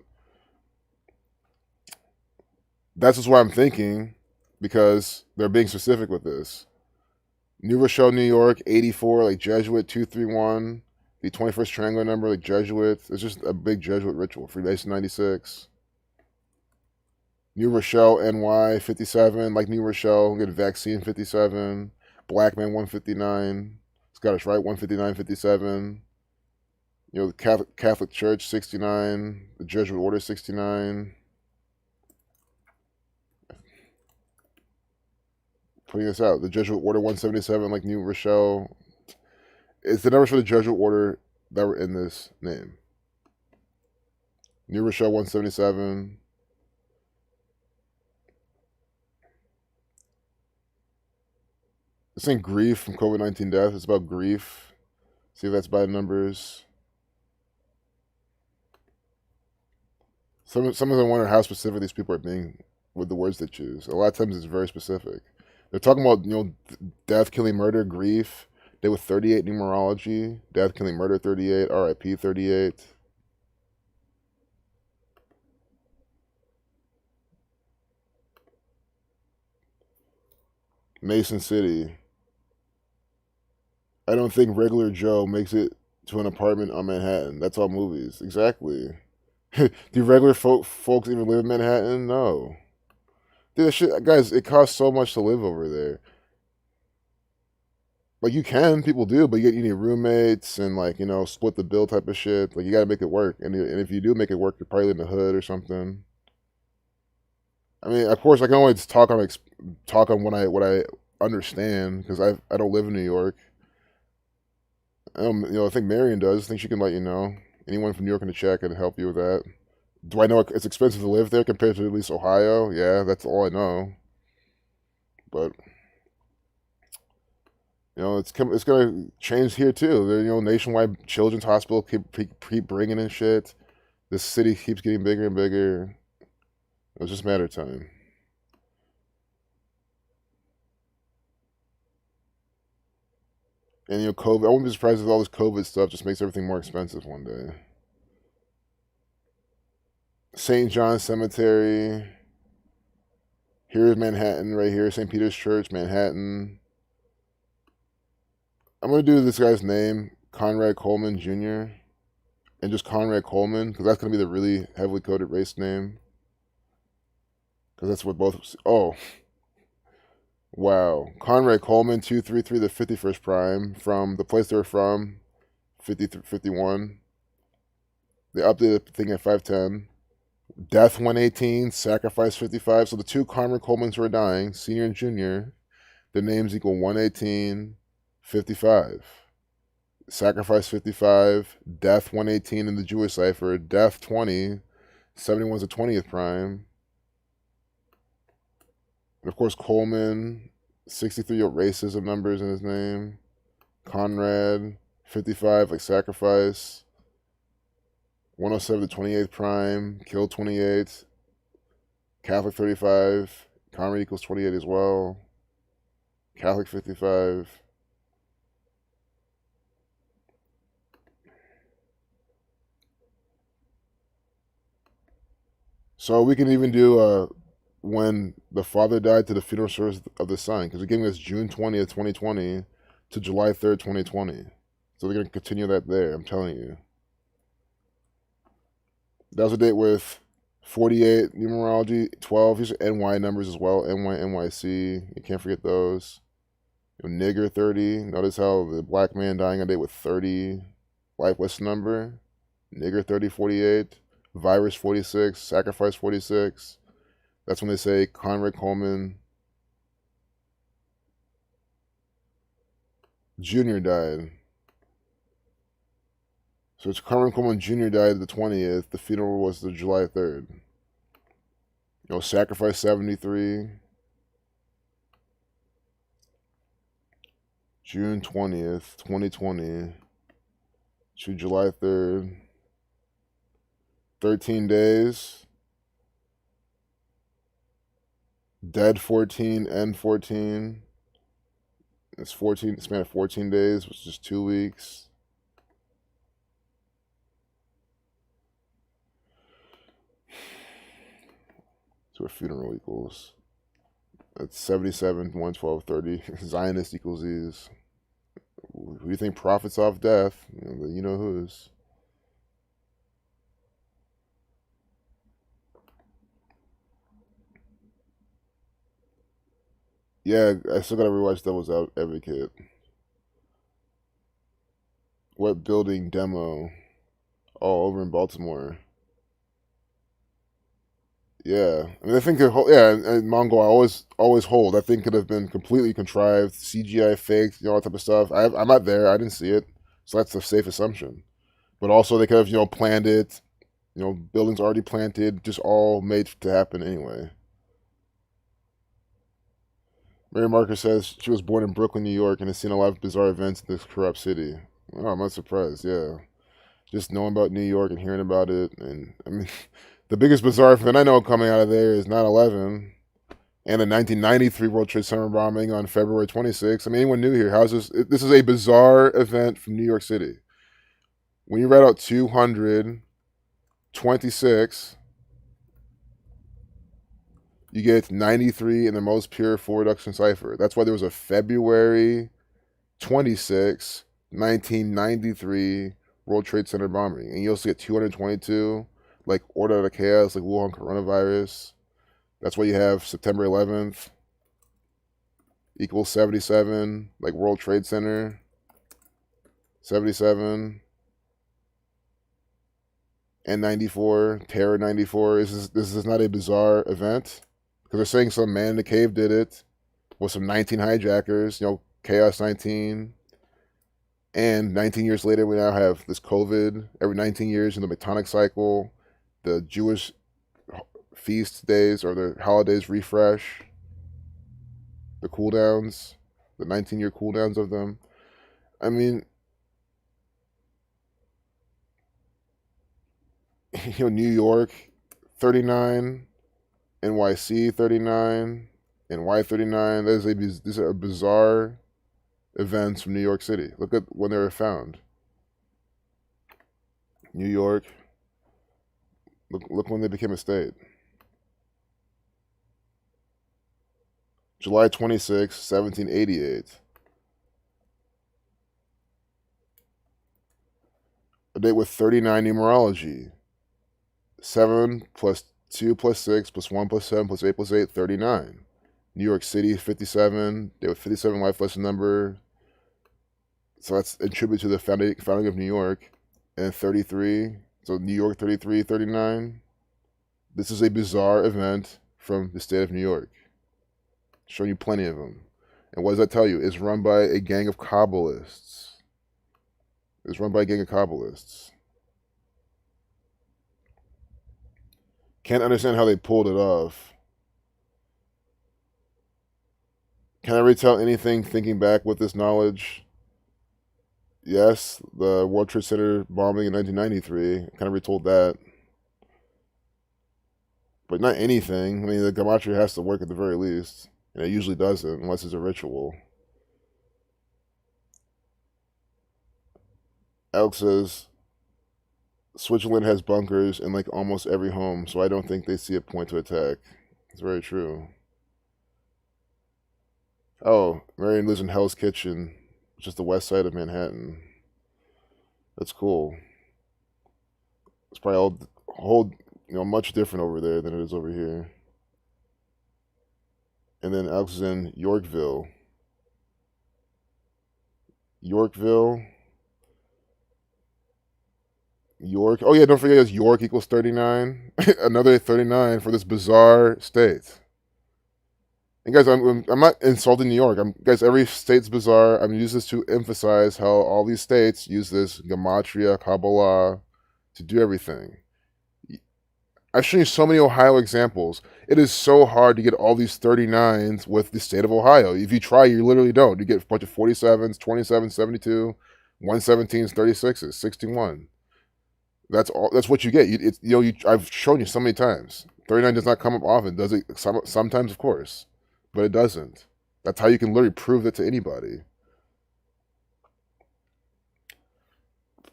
that's just what I'm thinking, because they're being specific with this. New Rochelle, New York, 84, like Jesuit 231. The 21st triangular number, like Jesuit. It's just a big Jesuit ritual. Freemason 96. New Rochelle, NY 57, like New Rochelle. Get a vaccine 57. Black man 159. Scottish Rite 159, 57. You know, the Catholic Church 69. The Jesuit Order 69. Putting this out. The Jesuit Order 177, like New Rochelle. It's the numbers for the Jesuit Order that were in this name. New Rochelle 177. This ain't grief from COVID-19 death. It's about grief. See if that's by numbers. Some of them wonder how specific these people are being with the words they choose. A lot of times it's very specific. They're talking about, death, killing, murder, grief. They with 38 numerology. Death, killing, murder 38. RIP 38. Mason City. I don't think regular Joe makes it to an apartment on Manhattan. That's all movies. Exactly. Do regular folks even live in Manhattan? No. Dude, that shit, guys, it costs so much to live over there. Like, you can, people do, but you need roommates and, like, split the bill type of shit. Like, you gotta make it work. And if you do make it work, you're probably in the hood or something. I mean, of course, I can only talk on what I understand, because I don't live in New York. I think Marion does. I think she can let you know. Anyone from New York in the chat can help you with that. Do I know it's expensive to live there compared to at least Ohio? Yeah, that's all I know. But it's gonna change here too. Nationwide Children's Hospital keep bringing in shit. This city keeps getting bigger and bigger. It's just a matter of time. And COVID. I wouldn't be surprised if all this COVID stuff just makes everything more expensive one day. St. John's Cemetery. Here's Manhattan right here. St. Peter's Church, Manhattan. I'm going to do this guy's name, Conrad Coleman Jr., and just Conrad Coleman, because that's going to be the really heavily coded race name. Because that's what both... Oh. Wow. Conrad Coleman, 233, the 51st prime, from the place they were from, 51. They updated the thing at 510. Death 118, sacrifice 55. So the two Conrad Colemans who are dying, senior and junior, their names equal 118, 55. Sacrifice 55, death 118 in the Jewish cipher, death 20, 71 is the 20th prime. And of course, Coleman, 63 racism numbers in his name. Conrad, 55, like sacrifice. 107 the 28th prime, kill 28. Catholic 35, Conrad equals 28 as well. Catholic 55. So we can even do when the father died to the funeral service of the son, because they're giving us June 20th, 2020 to July 3rd, 2020. So they're going to continue that there, I'm telling you. That was a date with 48 numerology, 12. These are NY numbers as well. NY, NYC. You can't forget those. Nigger 30. Notice how the black man dying on a date with 30. Lifeless number. Nigger 30, 48. Virus 46. Sacrifice 46. That's when they say Conrad Coleman Jr. died. So it's Conrad Coleman Jr. died the 20th. The funeral was the July 3rd. Sacrifice 73. June 20th, 2020 to July 3rd. 13 days. Dead 14, end 14. It's 14, span of 14 days, which is just 2 weeks. So a funeral equals. That's 77, 112, 30. Zionist equals these. Who do you think profits off death? You know whose. Yeah, I still gotta rewatch Devil's Advocate. What building demo? Oh, over in Baltimore. Yeah, I mean, I think and Mongol. I always hold. I think could have been completely contrived, CGI faked, all that type of stuff. I'm not there. I didn't see it, so that's a safe assumption. But also, they could have planned it. Buildings already planted, just all made to happen anyway. Mary Marker says she was born in Brooklyn, New York, and has seen a lot of bizarre events in this corrupt city. Oh, I'm not surprised. Yeah, just knowing about New York and hearing about it, and I mean, the biggest bizarre event I know coming out of there is 9/11 and the 1993 World Trade Center bombing on February 26th. I mean, anyone new here? How's this? This is a bizarre event from New York City. When you read out 226, you get 93 in the most pure four reduction cipher. That's why there was a February 26, 1993 World Trade Center bombing. And you also get 222, like Order out of Chaos, like Wuhan coronavirus. That's why you have September 11th equals 77, like World Trade Center. 77 and 94, Terror 94. This is not a bizarre event because they're saying some man in the cave did it with some 19 hijackers, Chaos 19. And 19 years later, we now have this COVID. Every 19 years in the Metonic cycle, the Jewish feast days or the holidays refresh the cooldowns, the 19-year cooldowns of them. I mean, New York 39, NYC 39, NY 39. These are bizarre events from New York City. Look at when they were found. New York. Look when they became a state. July 26, 1788. A date with 39 numerology. 7 plus 2 plus 6 plus 1 plus 7 plus 8 plus 8, 39. New York City, 57. Date with 57 life lesson number. So that's attributed to the founding of New York. And 33. So New York, 33, 39. This is a bizarre event from the state of New York. Showing you plenty of them. And what does that tell you? It's run by a gang of Kabbalists. It's run by a gang of Kabbalists. Can't understand how they pulled it off. Can I retell anything thinking back with this knowledge? Yes, the World Trade Center bombing in 1993. I kind of retold that. But not anything. I mean, the gematria has to work at the very least. And it usually doesn't unless it's a ritual. Alex says, Switzerland has bunkers in like almost every home, so I don't think they see a point to attack. It's very true. Oh, Marion lives in Hell's Kitchen, which is the west side of Manhattan. That's cool. It's probably old Much different over there than it is over here. And then Alex is in Yorkville. Yorkville. York. Oh yeah, don't forget it's York equals 39. Another 39 for this bizarre state. And guys, I'm not insulting New York. Guys, every state's bizarre. I'm using this to emphasize how all these states use this gematria, Kabbalah to do everything. I've shown you so many Ohio examples. It is so hard to get all these 39s with the state of Ohio. If you try, you literally don't. You get a bunch of 47s, 27s, 72, 117s, 36s, 61. That's all. That's what you get. I've shown you so many times. 39 does not come up often, does it? Sometimes, of course, but it doesn't. That's how you can literally prove that to anybody.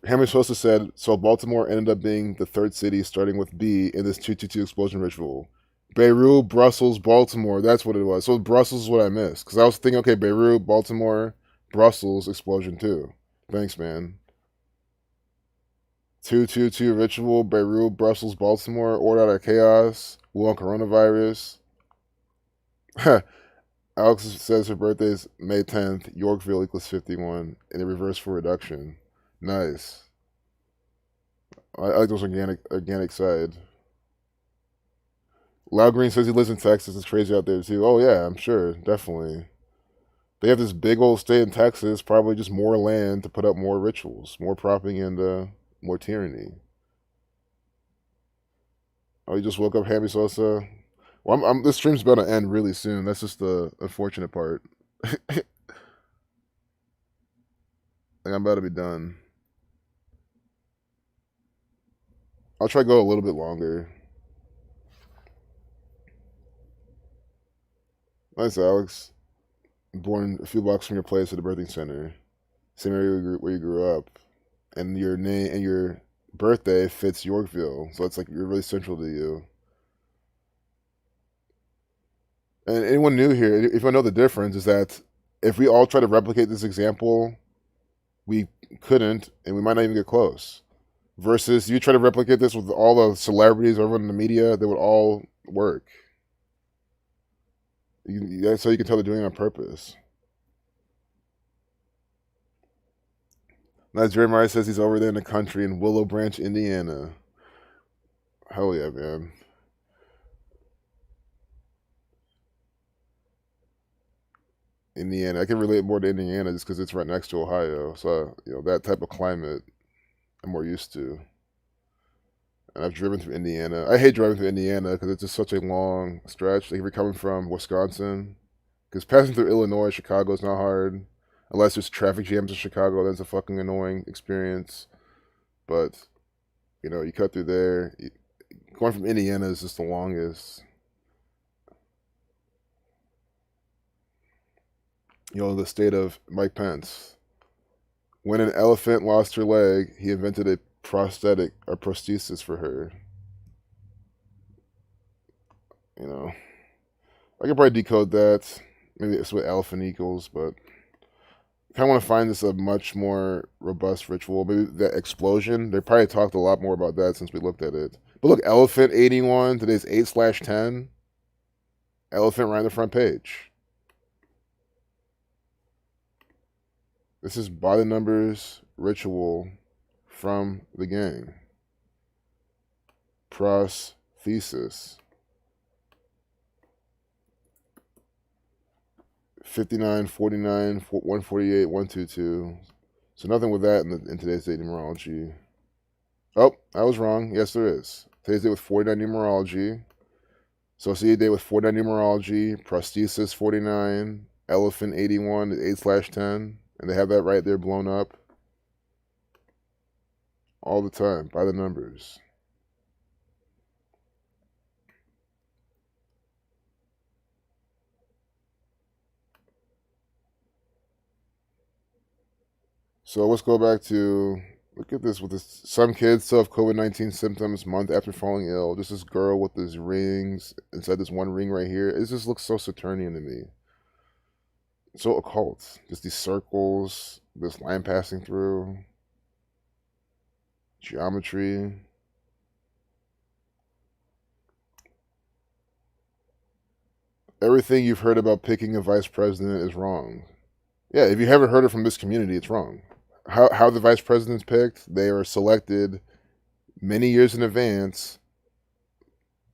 Hammer Sosa said, so Baltimore ended up being the third city starting with B in this 222 explosion ritual. Beirut, Brussels, Baltimore. That's what it was. So Brussels is what I missed. Because I was thinking, okay, Beirut, Baltimore, Brussels, explosion too. Thanks, man. 222 ritual, Beirut, Brussels, Baltimore, order out of chaos, Wuhan coronavirus. Alex says her birthday is May 10th, Yorkville equals 51, and a reverse for reduction. Nice. I like those organic side. Loud Green says he lives in Texas. It's crazy out there too. Oh yeah, I'm sure, definitely. They have this big old state in Texas, probably just more land to put up more rituals, more propaganda, more tyranny. Oh, you just woke up, Hammy Sosa. Well, this stream's about to end really soon. That's just the unfortunate part. Like I'm about to be done. I'll try to go a little bit longer. Nice, Alex. Born a few blocks from your place at the birthing center, same area where you grew up, and your name and your birthday fits Yorkville, so it's like you're really central to you. And anyone new here, if I know the difference, is that if we all try to replicate this example, we couldn't, and we might not even get close. Versus you try to replicate this with all the celebrities, everyone in the media, they would all work. That's how you can tell they're doing it on purpose. Now Jeremiah says he's over there in the country in Willow Branch, Indiana. Hell yeah, man. Indiana. I can relate more to Indiana just because it's right next to Ohio. So, that type of climate I'm more used to. And I've driven through Indiana. I hate driving through Indiana because it's just such a long stretch. Like if you're coming from Wisconsin, because passing through Illinois, Chicago is not hard. Unless there's traffic jams in Chicago, then it's a fucking annoying experience. But, you cut through there. Going from Indiana is just the longest. The state of Mike Pence. When an elephant lost her leg, he invented a prosthesis for her. I could probably decode that. Maybe it's what elephant equals, but I kind of want to find this a much more robust ritual. Maybe that explosion. They probably talked a lot more about that since we looked at it. But look, elephant 81. Today's 8/10. Elephant right on the front page. This is by the numbers ritual from the gang. Prosthesis. 59, 49, 148, 122. So nothing with that in today's date numerology. Oh, I was wrong. Yes, there is. Today's date with 49 numerology. So see a day with 49 numerology, prosthesis 49, elephant 81, 8/10, and they have that right there blown up all the time by the numbers. So let's go back to look at this with this. Some kids still have COVID-19 symptoms month after falling ill. Just this girl with these rings inside this one ring right here. It just looks so Saturnian to me. So occult. Just these circles, this line passing through, geometry. Everything you've heard about picking a vice president is wrong. Yeah, if you haven't heard it from this community, it's wrong. How the vice president's picked, they are selected many years in advance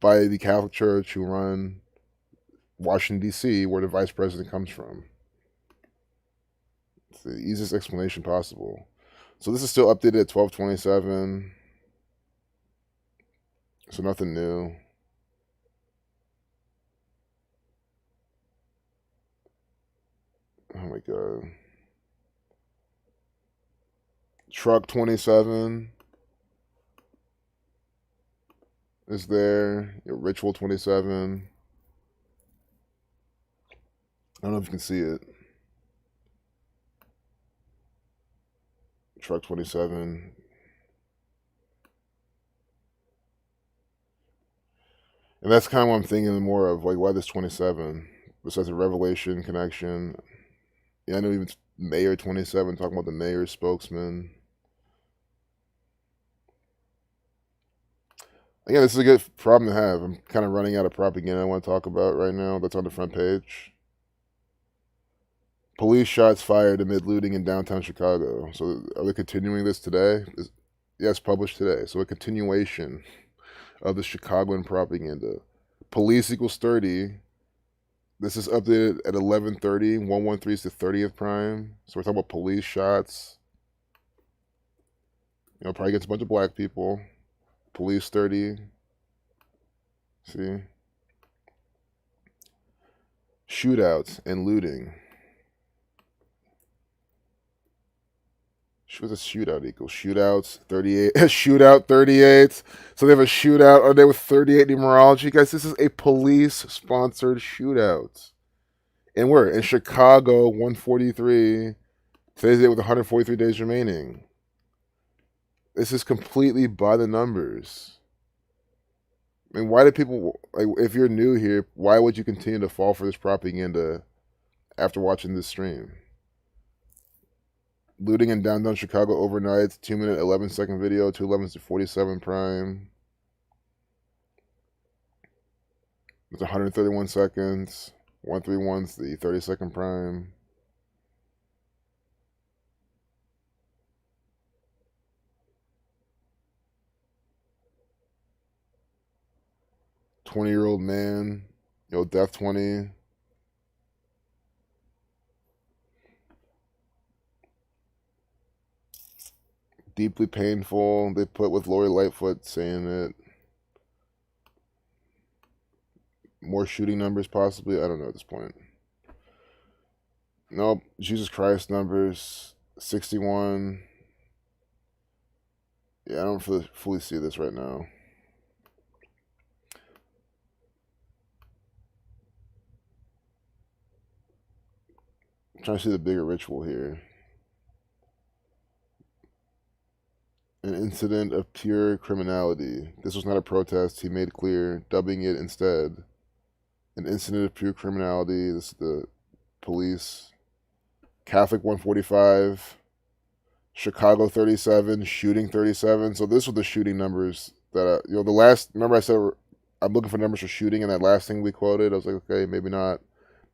by the Catholic Church who run Washington, D.C., where the vice president comes from. It's the easiest explanation possible. So this is still updated at 12/27. So nothing new. Oh my god. Truck 27 is there. Ritual 27. I don't know if you can see it. Truck 27. And that's kind of what I'm thinking more of. Like, why this 27? Besides the Revelation connection. Yeah, I know even Mayor 27, talking about the mayor's spokesman. Again, this is a good problem to have. I'm kind of running out of propaganda I want to talk about right now. That's on the front page. Police shots fired amid looting in downtown Chicago. So are we continuing this today? Yes, published today. So a continuation of the Chicagoan propaganda. Police equals 30. This is updated at 11:30. 113 is the 30th prime. So we're talking about police shots. Probably gets a bunch of black people. Police 30. See? Shootouts and looting. What's a shootout equal? Shootouts 38. Shootout 38. So they have a shootout on there with 38 numerology. Guys, this is a police sponsored shootout. And we're in Chicago 143. Today's date with 143 days remaining. This is completely by the numbers. I mean, why do people, like, if you're new here, why would you continue to fall for this propaganda after watching this stream? Looting in downtown Chicago overnight, 2-minute, 11-second video, 211 to 47 prime. It's 131 seconds. 131's the 30-second prime. "20-year-old man, death 20. Deeply painful. They put with Lori Lightfoot saying it. More shooting numbers, possibly. I don't know at this point. Nope. Jesus Christ numbers 61. Yeah, I don't fully see this right now. I'm trying to see the bigger ritual here. An incident of pure criminality. This was not a protest, he made clear, dubbing it instead an incident of pure criminality. This is the police. Catholic 145. Chicago 37. Shooting 37. So this was the shooting numbers that, the last, remember I said I'm looking for numbers for shooting, and that last thing we quoted, I was like, okay, maybe not.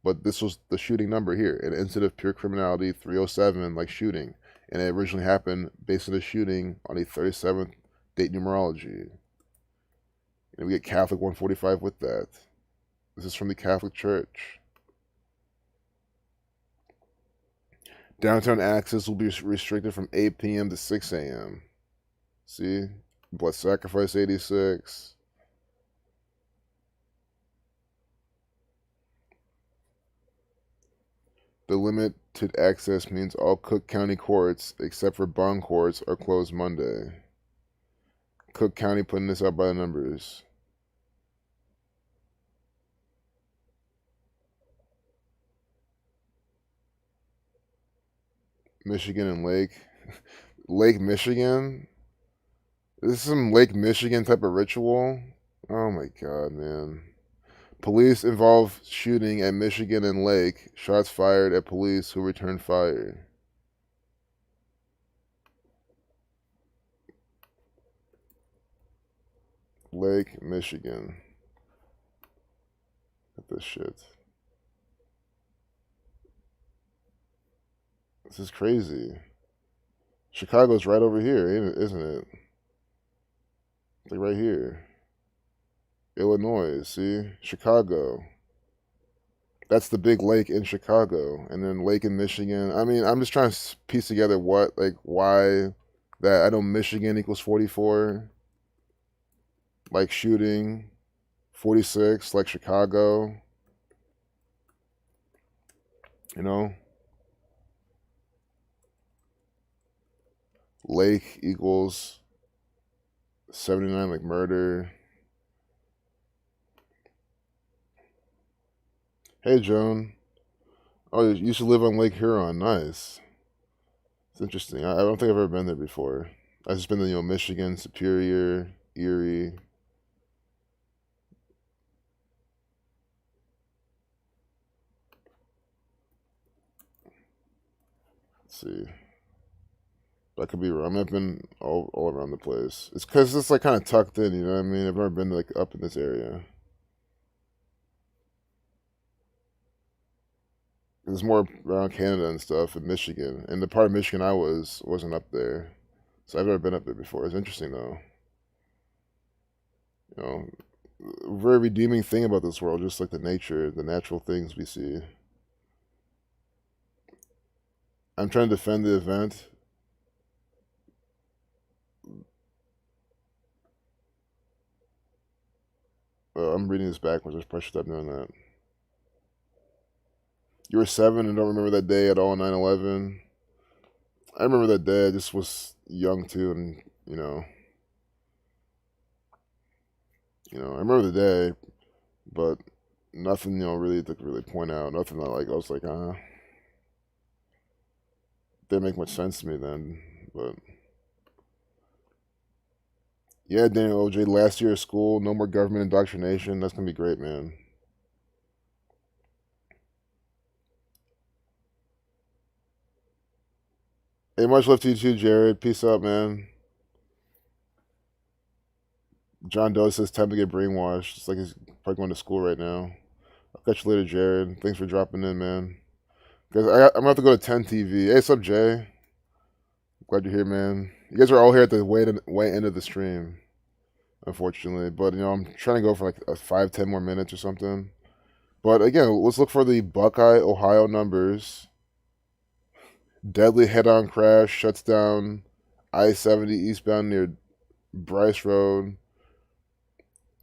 But this was the shooting number here. An incident of pure criminality, 307, like shooting. And it originally happened based on a shooting on a 37th date numerology. And we get Catholic 145 with that. This is from the Catholic Church. Downtown access will be restricted from 8 p.m. to 6 a.m. See? Blood sacrifice 86. The limited access means all Cook County courts, except for bond courts, are closed Monday. Cook County putting this out by the numbers. Michigan and Lake Michigan? This is some Lake Michigan type of ritual? Oh my god, man. Police involved shooting at Michigan and Lake. Shots fired at police who returned fire. Lake Michigan. Look at this shit. This is crazy. Chicago's right over here, isn't it? It's like right here. Illinois, see? Chicago. That's the big lake in Chicago. And then lake in Michigan. I mean, I'm just trying to piece together what, like, why that. I know Michigan equals 44, like shooting, 46, like Chicago, you know? Lake equals 79, like murder. Hey, Joan. Oh, you used to live on Lake Huron. Nice. It's interesting. I don't think I've ever been there before. I've just been to, Michigan, Superior, Erie. Let's see. That could be wrong. I've been all around the place. It's because it's like kind of tucked in, you know what I mean? I've never been like up in this area. There's more around Canada and stuff in Michigan. And the part of Michigan I wasn't up there. So I've never been up there before. It's interesting though. You know, a very redeeming thing about this world, just like the nature, the natural things we see. I'm trying to defend the event. I'm reading this backwards. I should probably stop doing that. You were 7 and don't remember that day at all, 9/11. I remember that day. I just was young too, and I remember the day, but nothing, really to really point out. Nothing that I was like, didn't make much sense to me then. But yeah, Daniel OJ, last year of school, no more government indoctrination. That's gonna be great, man. Hey, much love to you too, Jared. Peace out, man. John Doe says time to get brainwashed. It's like he's probably going to school right now. I'll catch you later, Jared. Thanks for dropping in, man. Guys, I'm gonna have to go to 10 TV. Hey, what's up, Jay? Glad you're here, man. You guys are all here at the way end of the stream, unfortunately. But I'm trying to go for like 5, 10 more minutes or something. But again, let's look for the Buckeye, Ohio numbers. Deadly head-on crash shuts down I-70 eastbound near Bryce Road.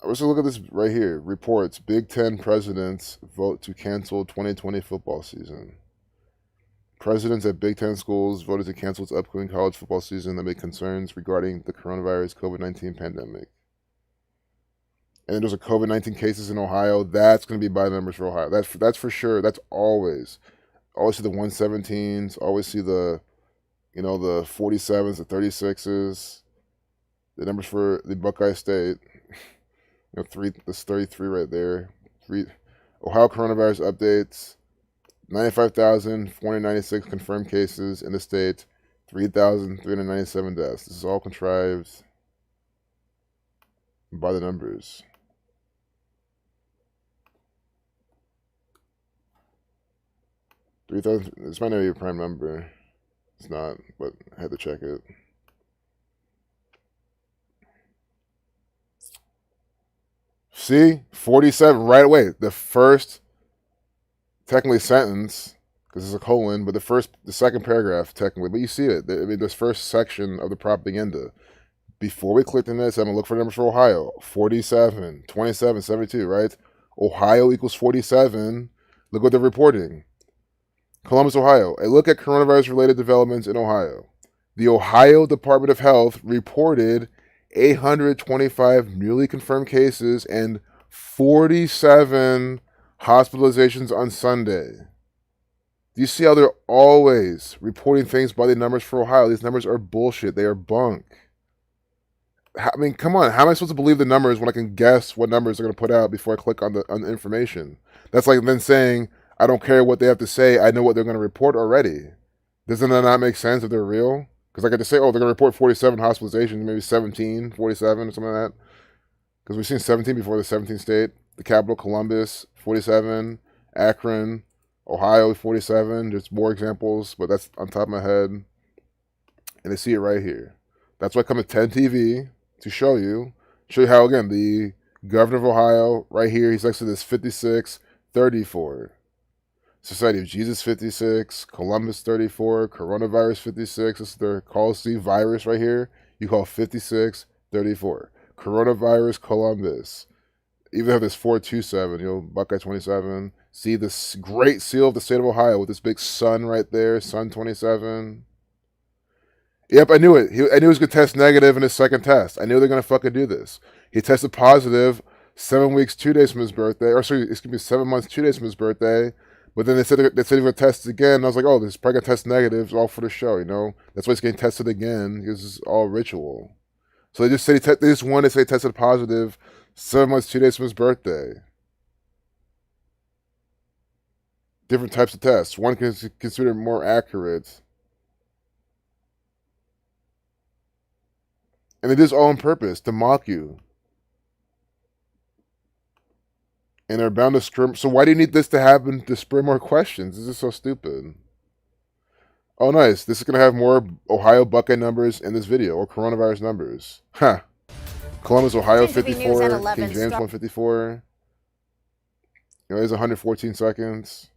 Let's look at this right here. Reports: Big Ten presidents vote to cancel 2020 football season. Presidents at Big Ten schools voted to cancel its upcoming college football season amid concerns regarding the coronavirus COVID-19 pandemic. And then there's a COVID-19 cases in Ohio. That's going to be by the numbers for Ohio. That's for sure. That's always see the 117s. Always see the the 47s, the 36s. The numbers for the Buckeye State. This 33 right there. Ohio coronavirus updates. 95,496 confirmed cases in the state, 3,397 deaths. This is all contrived by the numbers. This might not be a prime number. It's not, but I had to check it. See? 47 right away. The first, technically, sentence, because it's a colon, but the second paragraph, technically. But you see it. I mean, this first section of the propaganda. Before we clicked on this, I'm going to look for numbers for Ohio. 47, 27, 72, right? Ohio equals 47. Look what they're reporting. Columbus, Ohio. A look at coronavirus-related developments in Ohio. The Ohio Department of Health reported 825 newly confirmed cases and 47 hospitalizations on Sunday. Do you see how they're always reporting things by the numbers for Ohio? These numbers are bullshit. They are bunk. I mean, come on. How am I supposed to believe the numbers when I can guess what numbers they're going to put out before I click on the information? That's like then saying, I don't care what they have to say. I know what they're going to report already. Doesn't that not make sense if they're real? Because I get to say, oh, they're going to report 47 hospitalizations, maybe 17, 47, or something like that. Because we've seen 17 before, the 17th state, the capital, Columbus, 47, Akron, Ohio 47. There's more examples, but that's on top of my head. And they see it right here. That's why I come to 10 TV to show you how, again, the governor of Ohio, right here, he's next to this 5634. Society of Jesus 56, Columbus 34, coronavirus 56. This is their call C virus right here. You call 5634. Coronavirus Columbus. Even have this 427, Buckeye 27. See this great seal of the state of Ohio with this big sun right there, sun 27. Yep, I knew it. I knew he was going to test negative in his second test. I knew they're going to fucking do this. He tested positive 7 weeks, 2 days from his birthday. Or sorry, excuse me, 7 months, 2 days from his birthday. But then they said he was going to test again. And I was like, oh, this is probably going to test negative. It's all for the show, That's why he's getting tested again, because it's all ritual. So they just said they just wanted to say he tested positive 7 months, 2 days from his birthday. Different types of tests. One is considered more accurate. And they did this all on purpose, to mock you. And they're bound to scream. So why do you need this to happen to spur more questions? This is so stupid. Oh, nice. This is going to have more Ohio Buckeye numbers in this video, or coronavirus numbers. Huh. Columbus, Ohio 54, King James 154. There's 114 seconds.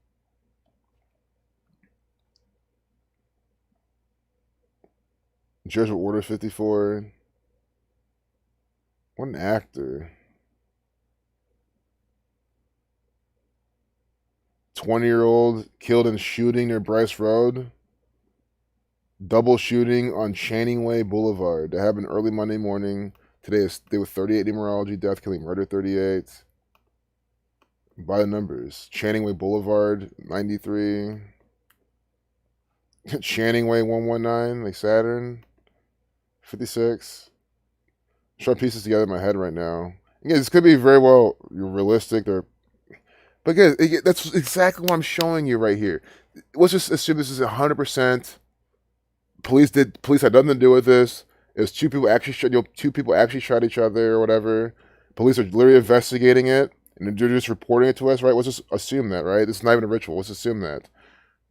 Jesuit Order 54. What an actor. 20-year-old killed in shooting near Bryce Road. Double shooting on Channing Way Boulevard. That happened early Monday morning. Today is day with 38 numerology, death, killing, murder 38. By the numbers. Channing Way Boulevard 93. Channing Way 119, like Saturn 56. I'm trying to piece this together in my head right now. Again, this could be very well realistic. But again, that's exactly what I'm showing you right here. Let's just assume this is 100%. Police had nothing to do with this. It was two people actually shot each other or whatever. Police are literally investigating it, and they're just reporting it to us, right? Let's just assume that, right? This is not even a ritual. Let's assume that.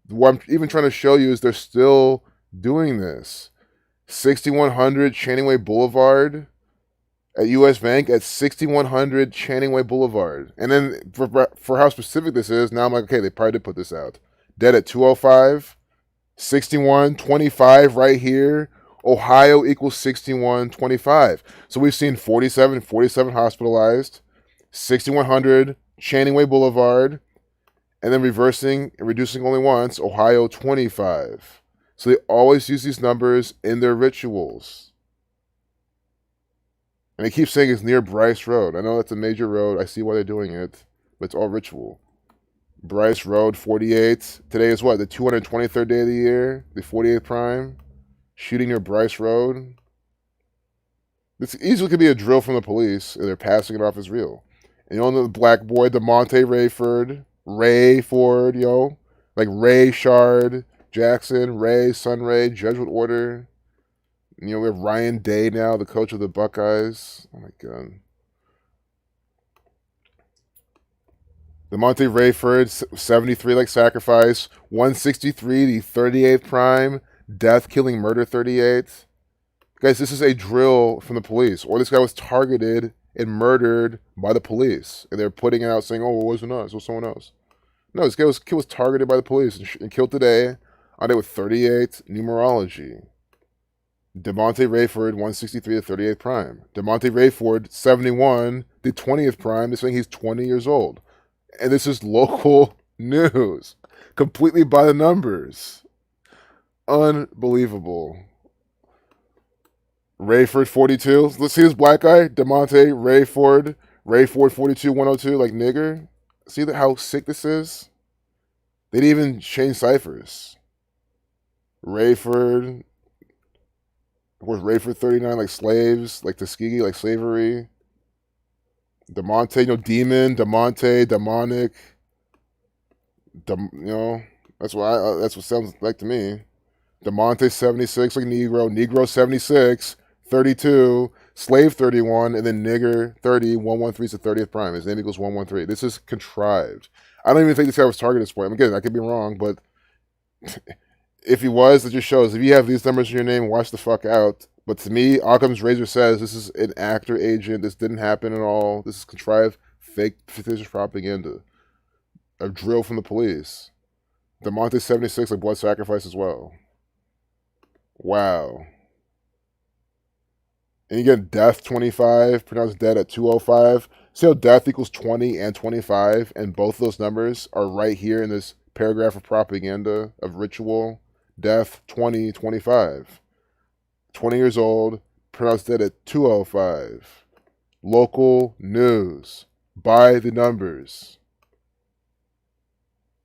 What I'm even trying to show you is they're still doing this. 6100 Channing Way Boulevard at U.S. Bank at 6100 Channing Way Boulevard. And then for how specific this is, now I'm like, okay, they probably did put this out. Dead at 205, 6125 right here. Ohio equals 6125. So we've seen 47 hospitalized, 6100 Channing Way Boulevard, and then reversing and reducing only once, Ohio 25. So they always use these numbers in their rituals. And they keep saying it's near Bryce Road. I know that's a major road. I see why they're doing it, but it's all ritual. Bryce Road 48. Today is what? The 223rd day of the year? The 48th prime? Shooting near Bryce Road? This easily could be a drill from the police, and they're passing it off as real. And the black boy, DeMonte Rayford, like Ray Shard, Jackson, Ray, Sunray, Jesuit Order. We have Ryan Day now, the coach of the Buckeyes. Oh my God. DeMonte Rayford, 73 like sacrifice. 163, the 38th prime. Death, killing, murder 38. Guys, this is a drill from the police. Or this guy was targeted and murdered by the police. And they're putting it out saying, oh, it wasn't us, it was someone else. No, this guy was targeted by the police and killed today on day with 38 numerology. DeMonte Rayford, 163, the 38th prime. DeMonte Rayford, 71, the 20th prime. They're saying he's 20 years old. And this is local news. Completely by the numbers. Unbelievable. Rayford, 42. Let's see this black guy. DeMonte Rayford. Rayford, 42, 102, like nigger. See how sick this is? They didn't even change ciphers. Rayford. Of course, Rayford 39, like slaves, like Tuskegee, like slavery. DeMonte, demon, DeMonte, demonic. That's what sounds like to me. DeMonte 76, like Negro. Negro 76, 32, slave 31, and then nigger 30, 113 is the 30th prime. His name equals 113. This is contrived. I don't even think this guy was targeted at this point. Again, I could be wrong, but if he was, it just shows if you have these numbers in your name, watch the fuck out. But to me, Occam's razor says this is an actor agent. This didn't happen at all. This is contrived, fake, fictitious propaganda. A drill from the police. DeMonte 76, like blood sacrifice as well. Wow. And you get death 25, pronounced dead at 205. See how death equals 20 and 25, and both those numbers are right here in this paragraph of propaganda, of ritual. Death 20, 25. 20 years old, pronounced dead at 205. Local news. By the numbers.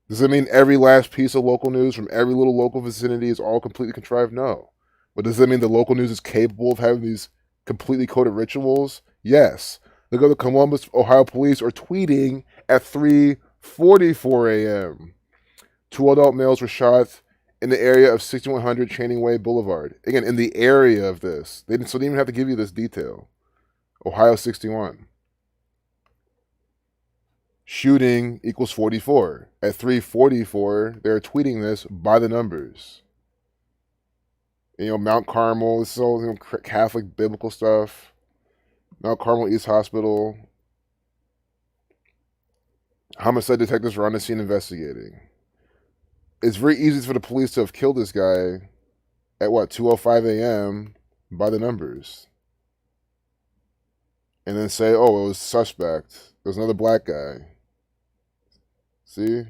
Does it mean every last piece of local news from every little local vicinity is all completely contrived? No. But does that mean the local news is capable of having these completely coded rituals? Yes. Look at the Columbus, Ohio police are tweeting at 3:44 a.m. Two adult males were shot in the area of 6100 Channing Way Boulevard. Again, in the area of this. So they didn't even have to give you this detail. Ohio 61. Shooting equals 44. At 3:44, they're tweeting this by the numbers. Mount Carmel, this is all Catholic biblical stuff. Mount Carmel East Hospital. Homicide detectives are on the scene investigating. It's very easy for the police to have killed this guy at 2:05 a.m. by the numbers. And then say, oh, it was suspect. It was another black guy. See?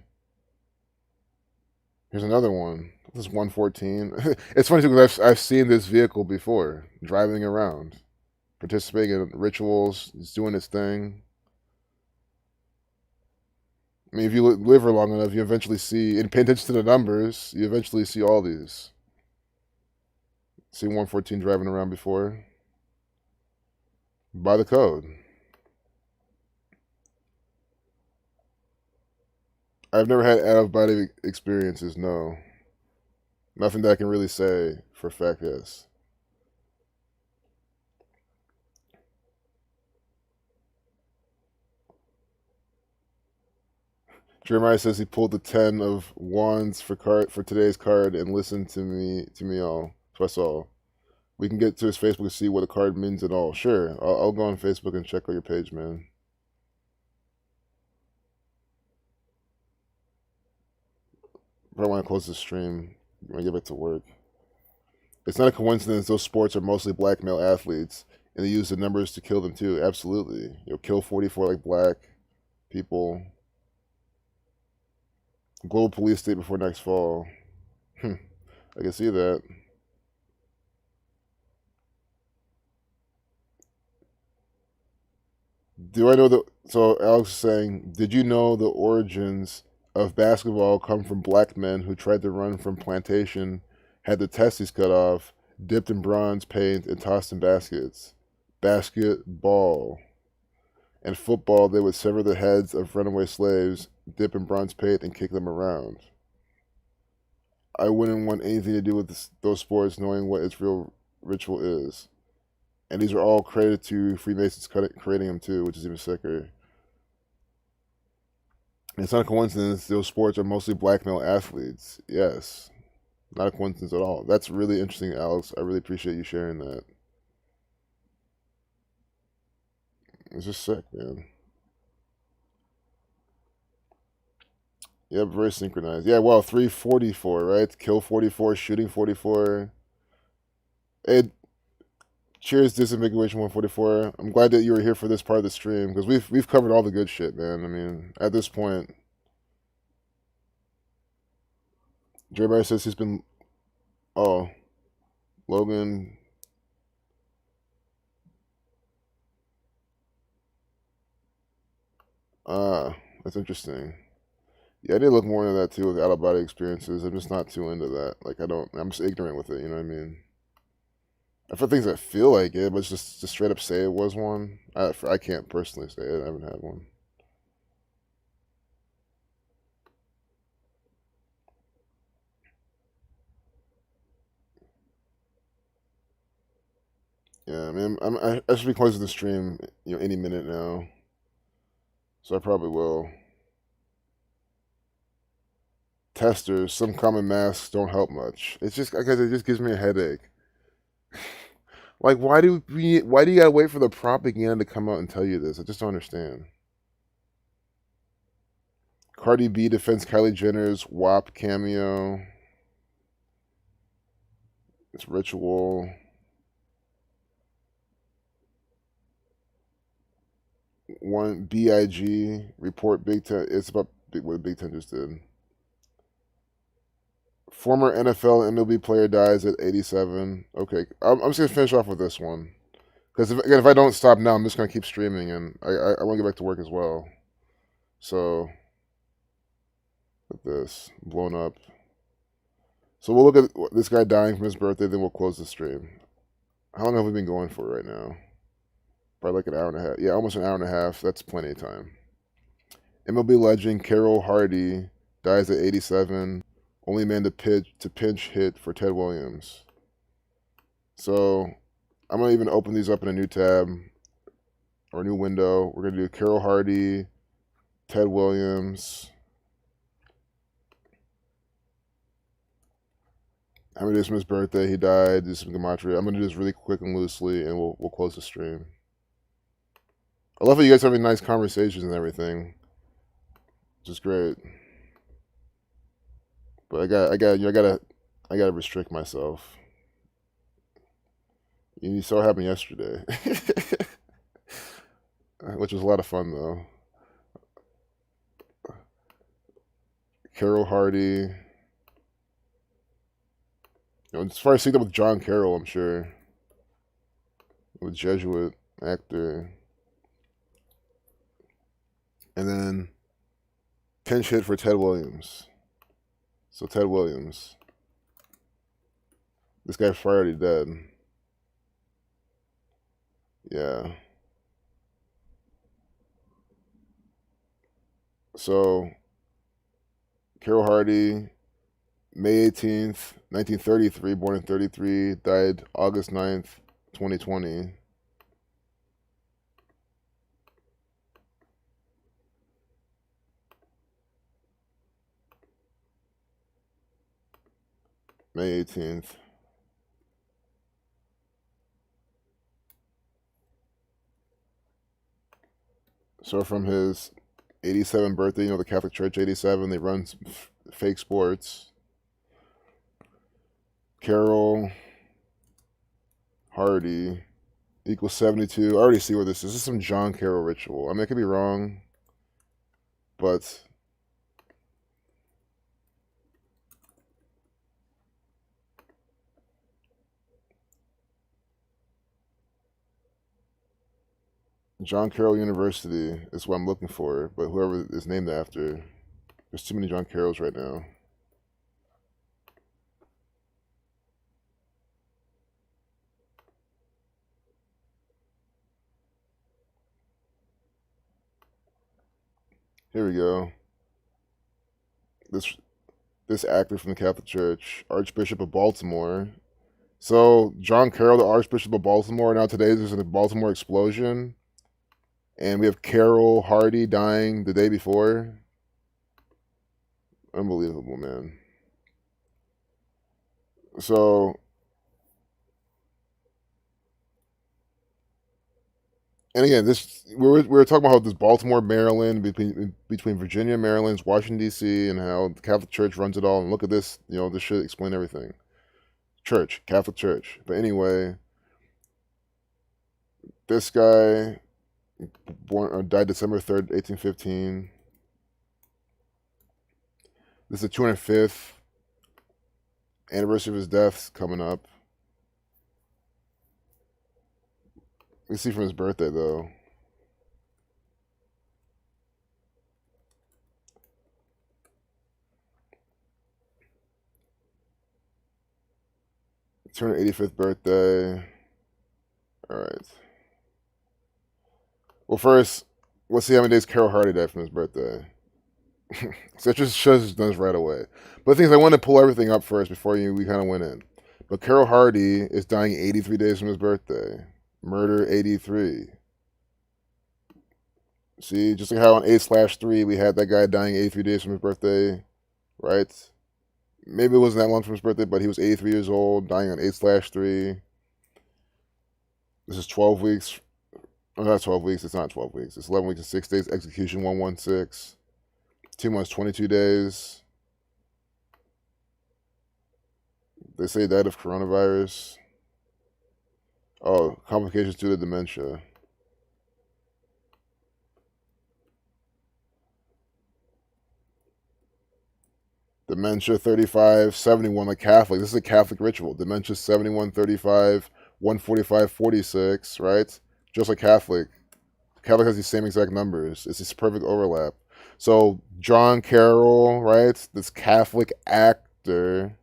Here's another one. This is 114. It's funny too because I've seen this vehicle before, driving around, participating in rituals, it's doing its thing. I mean, if you live for long enough, you eventually see, and pay attention to the numbers, you eventually see all these. See 114 driving around before. By the code. I've never had out-of-body experiences, no. Nothing that I can really say for a fact, yes. Jeremiah says he pulled the 10 of wands for today's card and listened to me all. So I saw. We can get to his Facebook and see what a card means at all. Sure, I'll go on Facebook and check out your page, man. But I want to close the stream. I want to get back to work. It's not a coincidence those sports are mostly black male athletes, and they use the numbers to kill them too. Absolutely. Kill 44 like black people. Global police state before next fall. I can see that. Do I know the? So Alex is saying, did you know the origins of basketball come from black men who tried to run from plantation, had the testes cut off, dipped in bronze paint, and tossed in baskets? Basketball. And football, they would sever the heads of runaway slaves, dip in bronze paint, and kick them around. I wouldn't want anything to do with those sports, knowing what its real ritual is. And these are all credited to Freemasons creating them too, which is even sicker. And it's not a coincidence those sports are mostly black male athletes. Yes, not a coincidence at all. That's really interesting, Alex. I really appreciate you sharing that. It's just sick, man. Yep, very synchronized. Yeah, well, 344, right? Kill 44, shooting 44. Hey, cheers, Disambiguation 144. I'm glad that you were here for this part of the stream because we've covered all the good shit, man. I mean, at this point, Jeremiah says he's been. Oh, Logan. Ah, that's interesting. Yeah, I did look more into that too with out of body experiences. I'm just not too into that. Like, I don't. I'm just ignorant with it. You know what I mean? I've heard things that feel like it, but just to straight up say it was one. I can't personally say it. I haven't had one. Yeah, I mean, I should be closing the stream, any minute now. So I probably will. Testers, some common masks don't help much. It's just because it just gives me a headache. Like, why do you gotta wait for the propaganda to come out and tell you this? I just don't understand. Cardi B defends Kylie Jenner's WAP cameo. It's ritual. One BIG report Big Ten. It's about what Big Ten just did. Former NFL and MLB player dies at 87. Okay, I'm just gonna finish off with this one because if I don't stop now, I'm just gonna keep streaming, and I want to get back to work as well. So, with this blown up. So we'll look at this guy dying from his birthday, then we'll close the stream. How long have we been going for right now? Probably like an hour and a half. Yeah, almost an hour and a half. That's plenty of time. MLB legend Carroll Hardy dies at 87. Only man to pinch hit for Ted Williams. So I'm gonna even open these up in a new tab or a new window. We're gonna do Carroll Hardy, Ted Williams. How many days from his birthday he died? Do some gematria. I'm gonna do this really quick and loosely, and we'll close the stream. I love how you guys are having nice conversations and everything, which is great. But I gotta restrict myself. You saw what happened yesterday, which was a lot of fun though. Carroll Hardy. As far as I see that with John Carroll, I'm sure. With Jesuit actor. And then pinch hit for Ted Williams. So Ted Williams. This guy's already dead. Yeah. So Carroll Hardy, May 18th, 1933, born in 33, died August 9th, 2020. May 18th. So from his 87 birthday, the Catholic Church 87, they run fake sports. Carroll Hardy equals 72. I already see where this is. This is some John Carroll ritual. I mean, I could be wrong, but John Carroll University is what I'm looking for, but whoever is named after. There's too many John Carrolls right now. Here we go. This actor from the Catholic Church, Archbishop of Baltimore. So John Carroll, the Archbishop of Baltimore. Now today there's a Baltimore explosion, and we have Carroll Hardy dying the day before. Unbelievable, man. So, and again, this we were talking about how this Baltimore, Maryland, between Virginia, Maryland, Washington D.C., and how the Catholic Church runs it all. And look at this, this should explain everything. Church, Catholic Church. But anyway, this guy died December 3rd, 1815. This is the 205th anniversary of his death coming up. We see from his birthday though. Turned 85th birthday. All right. Well, first, let's see how many days Carroll Hardy died from his birthday. So it just shows this right away. But the thing is, I want to pull everything up first before we kind of went in. But Carroll Hardy is dying 83 days from his birthday. Murder 83. See, just like how on 8/3 we had that guy dying 83 days from his birthday. right? Maybe it wasn't that long from his birthday, but he was 83 years old, dying on 8/3. This is 12 weeks. Oh, not 12 weeks. It's not 12 weeks. It's 11 weeks and 6 days. Execution 116. 2 months, 22 days. They say he died of coronavirus. Oh, complications due to dementia. Dementia 35, 71, like Catholic. This is a Catholic ritual. Dementia 71, 35, 145, 46, right? Just like Catholic. Catholic has these same exact numbers. It's this perfect overlap. So John Carroll, right? This Catholic actor,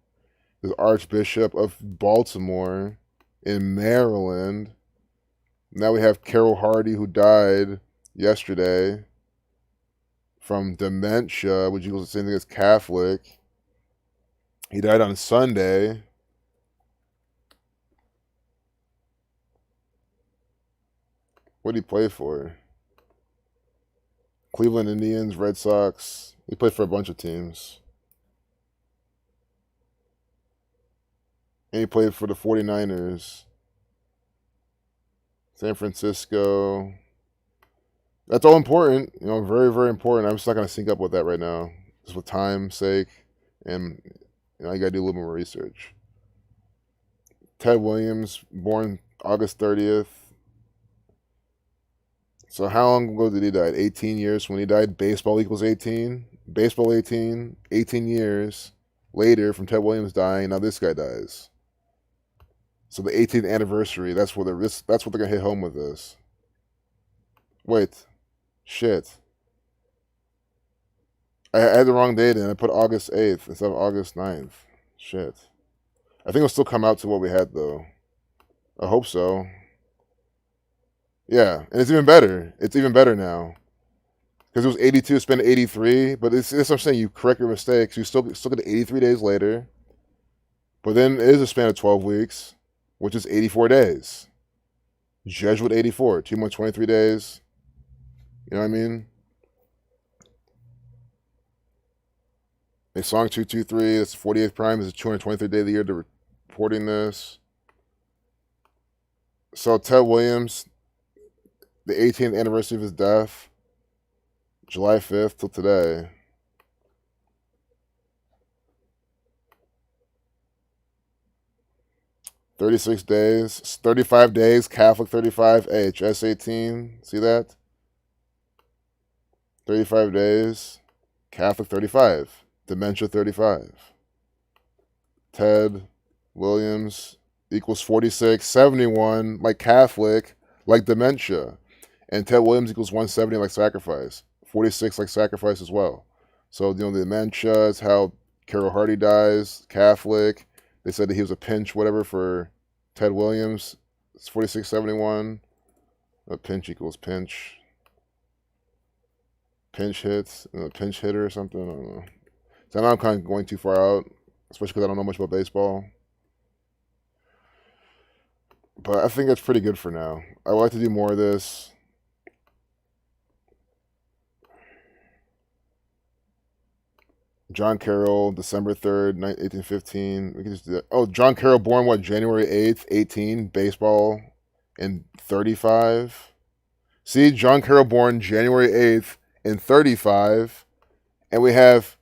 this Archbishop of Baltimore in Maryland. Now we have Carol Hardy, who died yesterday from dementia, which equals the same thing as Catholic. He died on Sunday. What did he play for? Cleveland Indians, Red Sox. He played for a bunch of teams. And he played for the 49ers. San Francisco. That's all important. Very, very important. I'm just not going to sync up with that right now. Just with time's sake. And you got to do a little more research. Ted Williams, born August 30th. So how long ago did he die? 18 years when he died. Baseball equals 18. Baseball 18. 18 years later from Ted Williams dying. Now this guy dies. So the 18th anniversary. That's what they're gonna hit home with this. Wait, shit. I had the wrong date in. I put August 8th instead of August 9th. Shit. I think it'll still come out to what we had though. I hope so. Yeah, and it's even better. It's even better now. Because it was 82, spent 83, but it's what I'm saying. You correct your mistakes. You still get 83 days later, but then it is a span of 12 weeks, which is 84 days. Jesuit 84, 2 months, 23 days. You know what I mean? A song 223. That's 48th prime. Is the 223rd day of the year to reporting this. So Ted Williams, the 18th anniversary of his death, July 5th till today. "36 days, 35 days, Catholic 35, AHS 18. See that? 35 days, Catholic 35, dementia 35. Ted Williams equals 46, 71, like Catholic, like dementia. And Ted Williams equals 170, like sacrifice. 46, like sacrifice as well. So, the dementia is how Carol Hardy dies, Catholic. They said that he was a pinch, whatever, for Ted Williams. It's 4671. A pinch equals pinch. Pinch hits, a pinch hitter or something. I don't know. So now I'm kind of going too far out, especially because I don't know much about baseball. But I think that's pretty good for now. I would like to do more of this. John Carroll, December 3rd, 1815. We can just do that. Oh, John Carroll, born what, January 8th, 18, baseball in 35. See, John Carroll, born January 8th in 35. And we have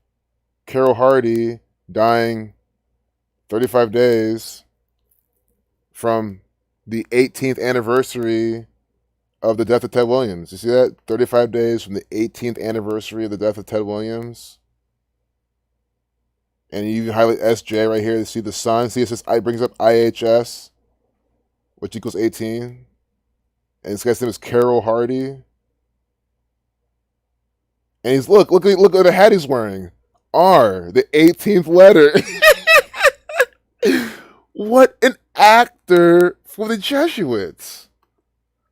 Carol Hardy dying 35 days from the 18th anniversary of the death of Ted Williams. You see that? 35 days from the 18th anniversary of the death of Ted Williams. And you highlight SJ right here to see the sun. See, it brings up IHS, which equals 18. And this guy's name is Carol Hardy. And look at the hat he's wearing. R, the 18th letter. What an actor for the Jesuits.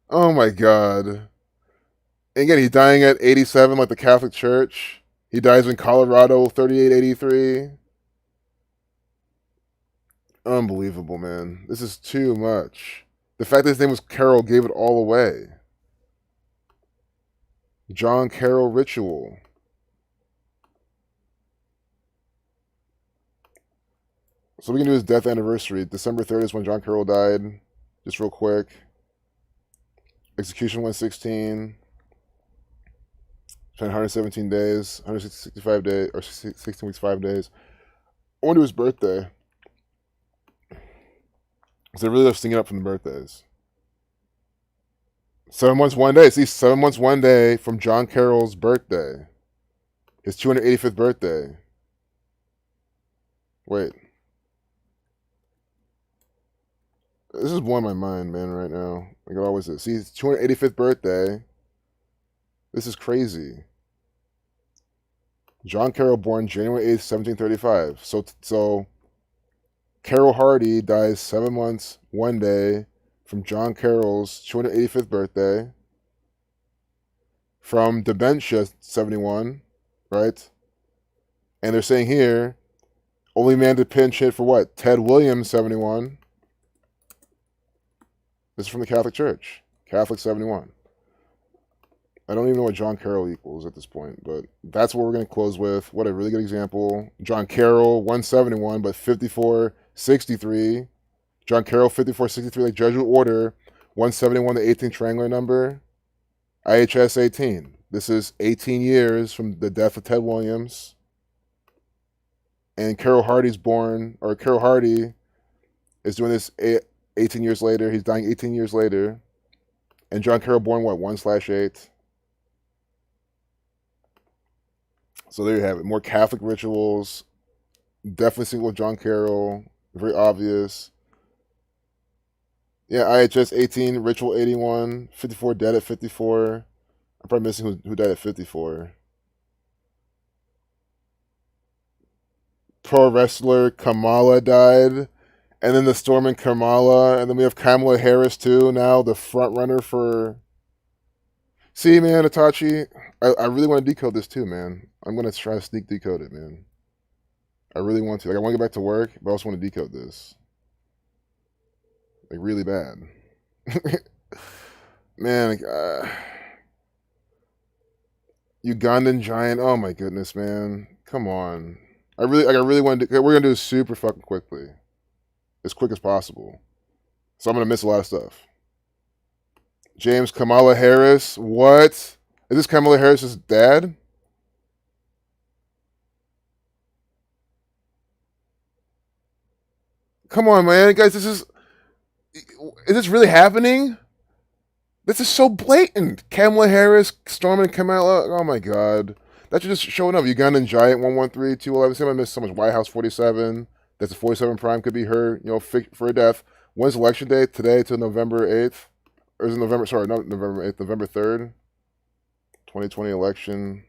Oh my God. And again, he's dying at 87 like the Catholic Church. He dies in Colorado, 3883. Unbelievable, man. This is too much. The fact that his name was Carol gave it all away. John Carroll Ritual. So we can do his death anniversary. December 3rd is when John Carroll died. Just real quick. Execution 116. Spent 117 days, 165 days, or 16 weeks, 5 days. I wonder his birthday. Because they really love stinging up from the birthdays. 7 months, 1 day. See, 7 months, 1 day from John Carroll's birthday. His 285th birthday. Wait. This is blowing my mind, man, right now. Like it always is. See, his 285th birthday. This is crazy. John Carroll born January 8th, 1735. So Carroll Hardy dies 7 months, 1 day from John Carroll's 285th birthday. From dementia, 71, right? And they're saying here, only man to pinch hit for what? Ted Williams, 71. This is from the Catholic Church. Catholic 71. I don't even know what John Carroll equals at this point, but that's what we're going to close with. What a really good example. John Carroll, 171, but 5463. John Carroll, 5463, like Jesuit order. 171, the 18th triangular number. IHS 18. This is 18 years from the death of Ted Williams. And Carroll Hardy's born, or Carroll Hardy is doing this 18 years later. He's dying 18 years later. And John Carroll born, what, 1/8? So there you have it. More Catholic rituals. Definitely single with John Carroll. Very obvious. Yeah, IHS 18, Ritual 81, 54 dead at 54. I'm probably missing who died at 54. Pro wrestler Kamala died. And then the Storm Kamala. And then we have Kamala Harris too now, the front runner for... See, man, Itachi, I really want to decode this too, man. I'm going to try to sneak decode it, man. I really want to. Like, I want to get back to work, but I also want to decode this. Like, really bad. Man, like, Ugandan giant. Oh my goodness, man. Come on. I really want to. We're gonna do this super fucking quickly, as quick as possible. So I'm gonna miss a lot of stuff. James Kamala Harris. What? Is this Kamala Harris's dad? Come on, man, guys. Is this really happening? This is so blatant. Kamala Harris, Storm and Kamala. Oh my god. That's just showing up. Ugandan Giant 113, 211. See, I missed so much. White House 47. That's a 47 prime. Could be her, for a death. When's election day? Today to November 8th. Or is it November? Sorry, not November 8th. November 3rd. 2020 election.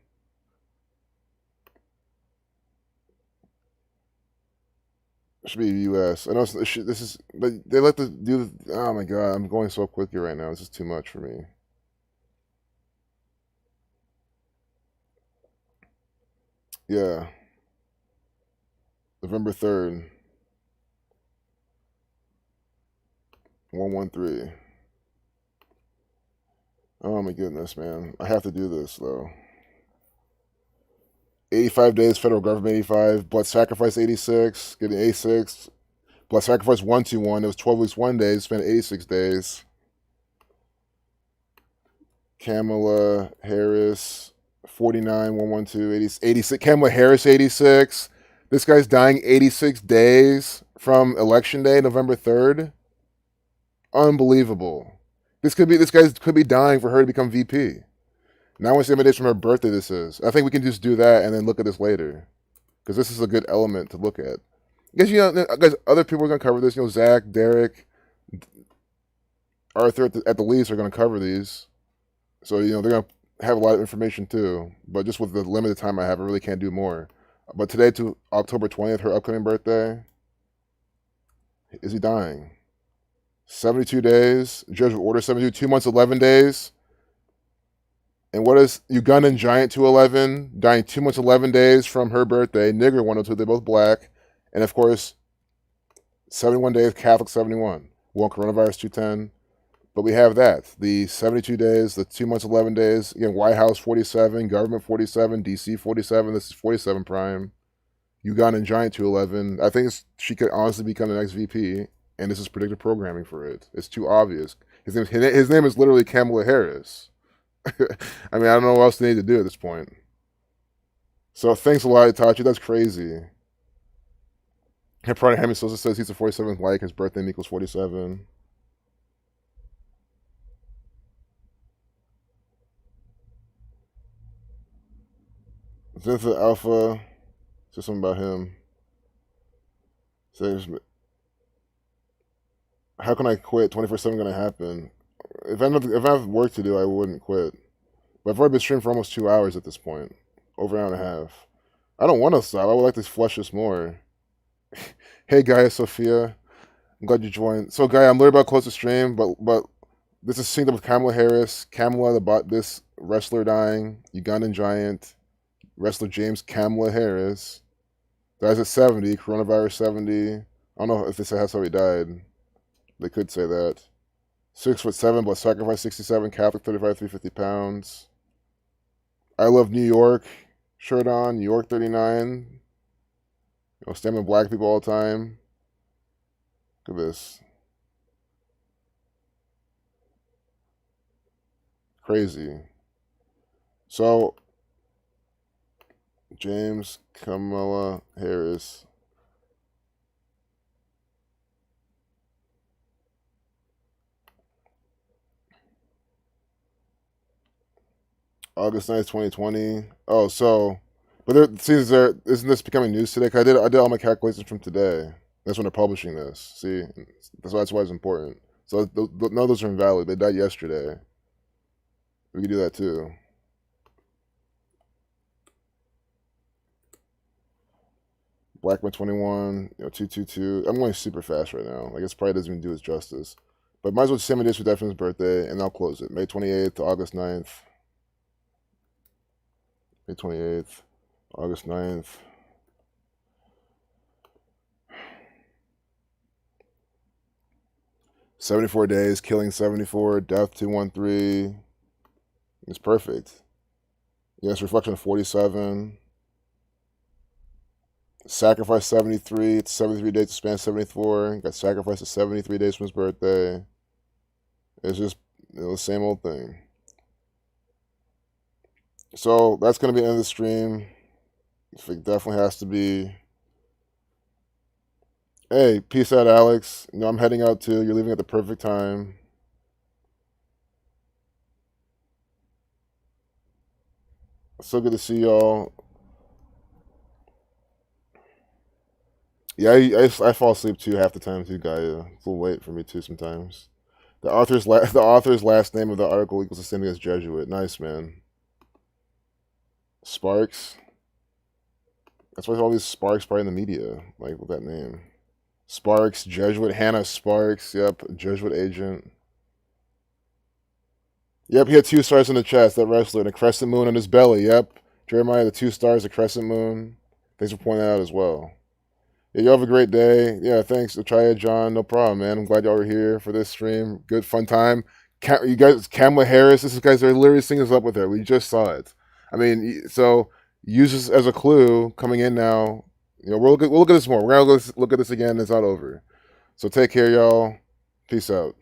It should be U.S. I know this is, but they let the do. Oh my god, I'm going so quickly right now. This is too much for me. Yeah, November 3rd, 113. Oh my goodness, man! I have to do this though. 85 days, federal government 85, blood sacrifice 86, getting 86, blood sacrifice 121. It was 12 weeks, 1 day, spent 86 days. Kamala Harris 49, 112, 86. Kamala Harris 86. This guy's dying 86 days from election day, November 3rd. Unbelievable. This guy could be dying for her to become VP. Now I want to see how many days from her birthday this is. I think we can just do that and then look at this later. Because this is a good element to look at. Guys, guys, other people are going to cover this. Zach, Derek, Arthur at the least are going to cover these. So, they're going to have a lot of information too. But just with the limited time I have, I really can't do more. But today to October 20th, her upcoming birthday, is he dying? 72 days. Judge will order 72, 2 months, 11 days. And what is Ugandan Giant 211, dying 2 months, 11 days from her birthday. Nigger 102, they're both black. And of course, 71 days, Catholic 71. One coronavirus 210. But we have that. The 72 days, the 2 months, 11 days. Again, White House 47, government 47, DC 47. This is 47 prime. Ugandan Giant 211. I think she could honestly become the next VP, and this is predictive programming for it. It's too obvious. His name is literally Kamala Harris. I mean, I don't know what else they need to do at this point. So thanks a lot, Itachi. That's crazy. Her partner Hammy Sosa says he's a 47th like. His birthday equals 47. Zenith Alpha says something about him. Says, how can I quit? 24/7 gonna happen. If I have work to do, I wouldn't quit. But I've already been streaming for almost 2 hours at this point, over an hour and a half. I don't want to stop. I would like to flush this more. Hey, Gaia Sophia, I'm glad you joined. So, Gaia, I'm literally about to close the stream, but this is synced up with Kamala Harris, Kamala this wrestler dying, Ugandan Giant, wrestler James Kamala Harris dies at 70, coronavirus 70. I don't know if this has how he died. They could say that. 6'7", but sacrifice 67, Catholic 35, 350 pounds. I love New York. Shirt on, New York 39. Stand with black people all the time. Look at this. Crazy. So, James Kamala Harris. August 9th, 2020. Oh, so, but isn't this becoming news today? 'Cause I did all my calculations from today. That's when they're publishing this. See, that's why it's important. So none of those are invalid. They died yesterday. We can do that too. Blackman 21, 222. I'm going super fast right now. I guess probably doesn't even do it justice. But might as well just send me this for Deffin's birthday, and I'll close it. May 28th to August 9th. May 28th, August 9th. "74 days, killing 74, death 213. It's perfect. Yes, reflection 47. Sacrifice 73. It's 73 days to span 74. Got sacrificed at 73 days from his birthday. It's just the same old thing. So that's going to be the end of the stream. It definitely has to be. Hey, peace out, Alex. I'm heading out too. You're leaving at the perfect time. So good to see y'all. Yeah, I fall asleep too half the time too, Gaia. It's a little late for me too sometimes. The author's last name of the article equals the same as Jesuit. Nice, man. Sparks. That's why all these Sparks probably in the media, like with that name. Sparks, Jesuit, Hannah Sparks. Yep, Jesuit agent. Yep, he had 2 stars in the chest. That wrestler and a crescent moon on his belly. Yep, Jeremiah, the 2 stars, a crescent moon. Thanks for pointing that out as well. Yeah, you have a great day. Yeah, thanks, Achaya John. No problem, man. I'm glad y'all were here for this stream. Good fun time. You guys, Kamala Harris. This guys are literally singing us up with her. We just saw it. I mean, so use this as a clue coming in now. We'll look at this more. We're gonna look at this again. It's not over. So take care, y'all. Peace out.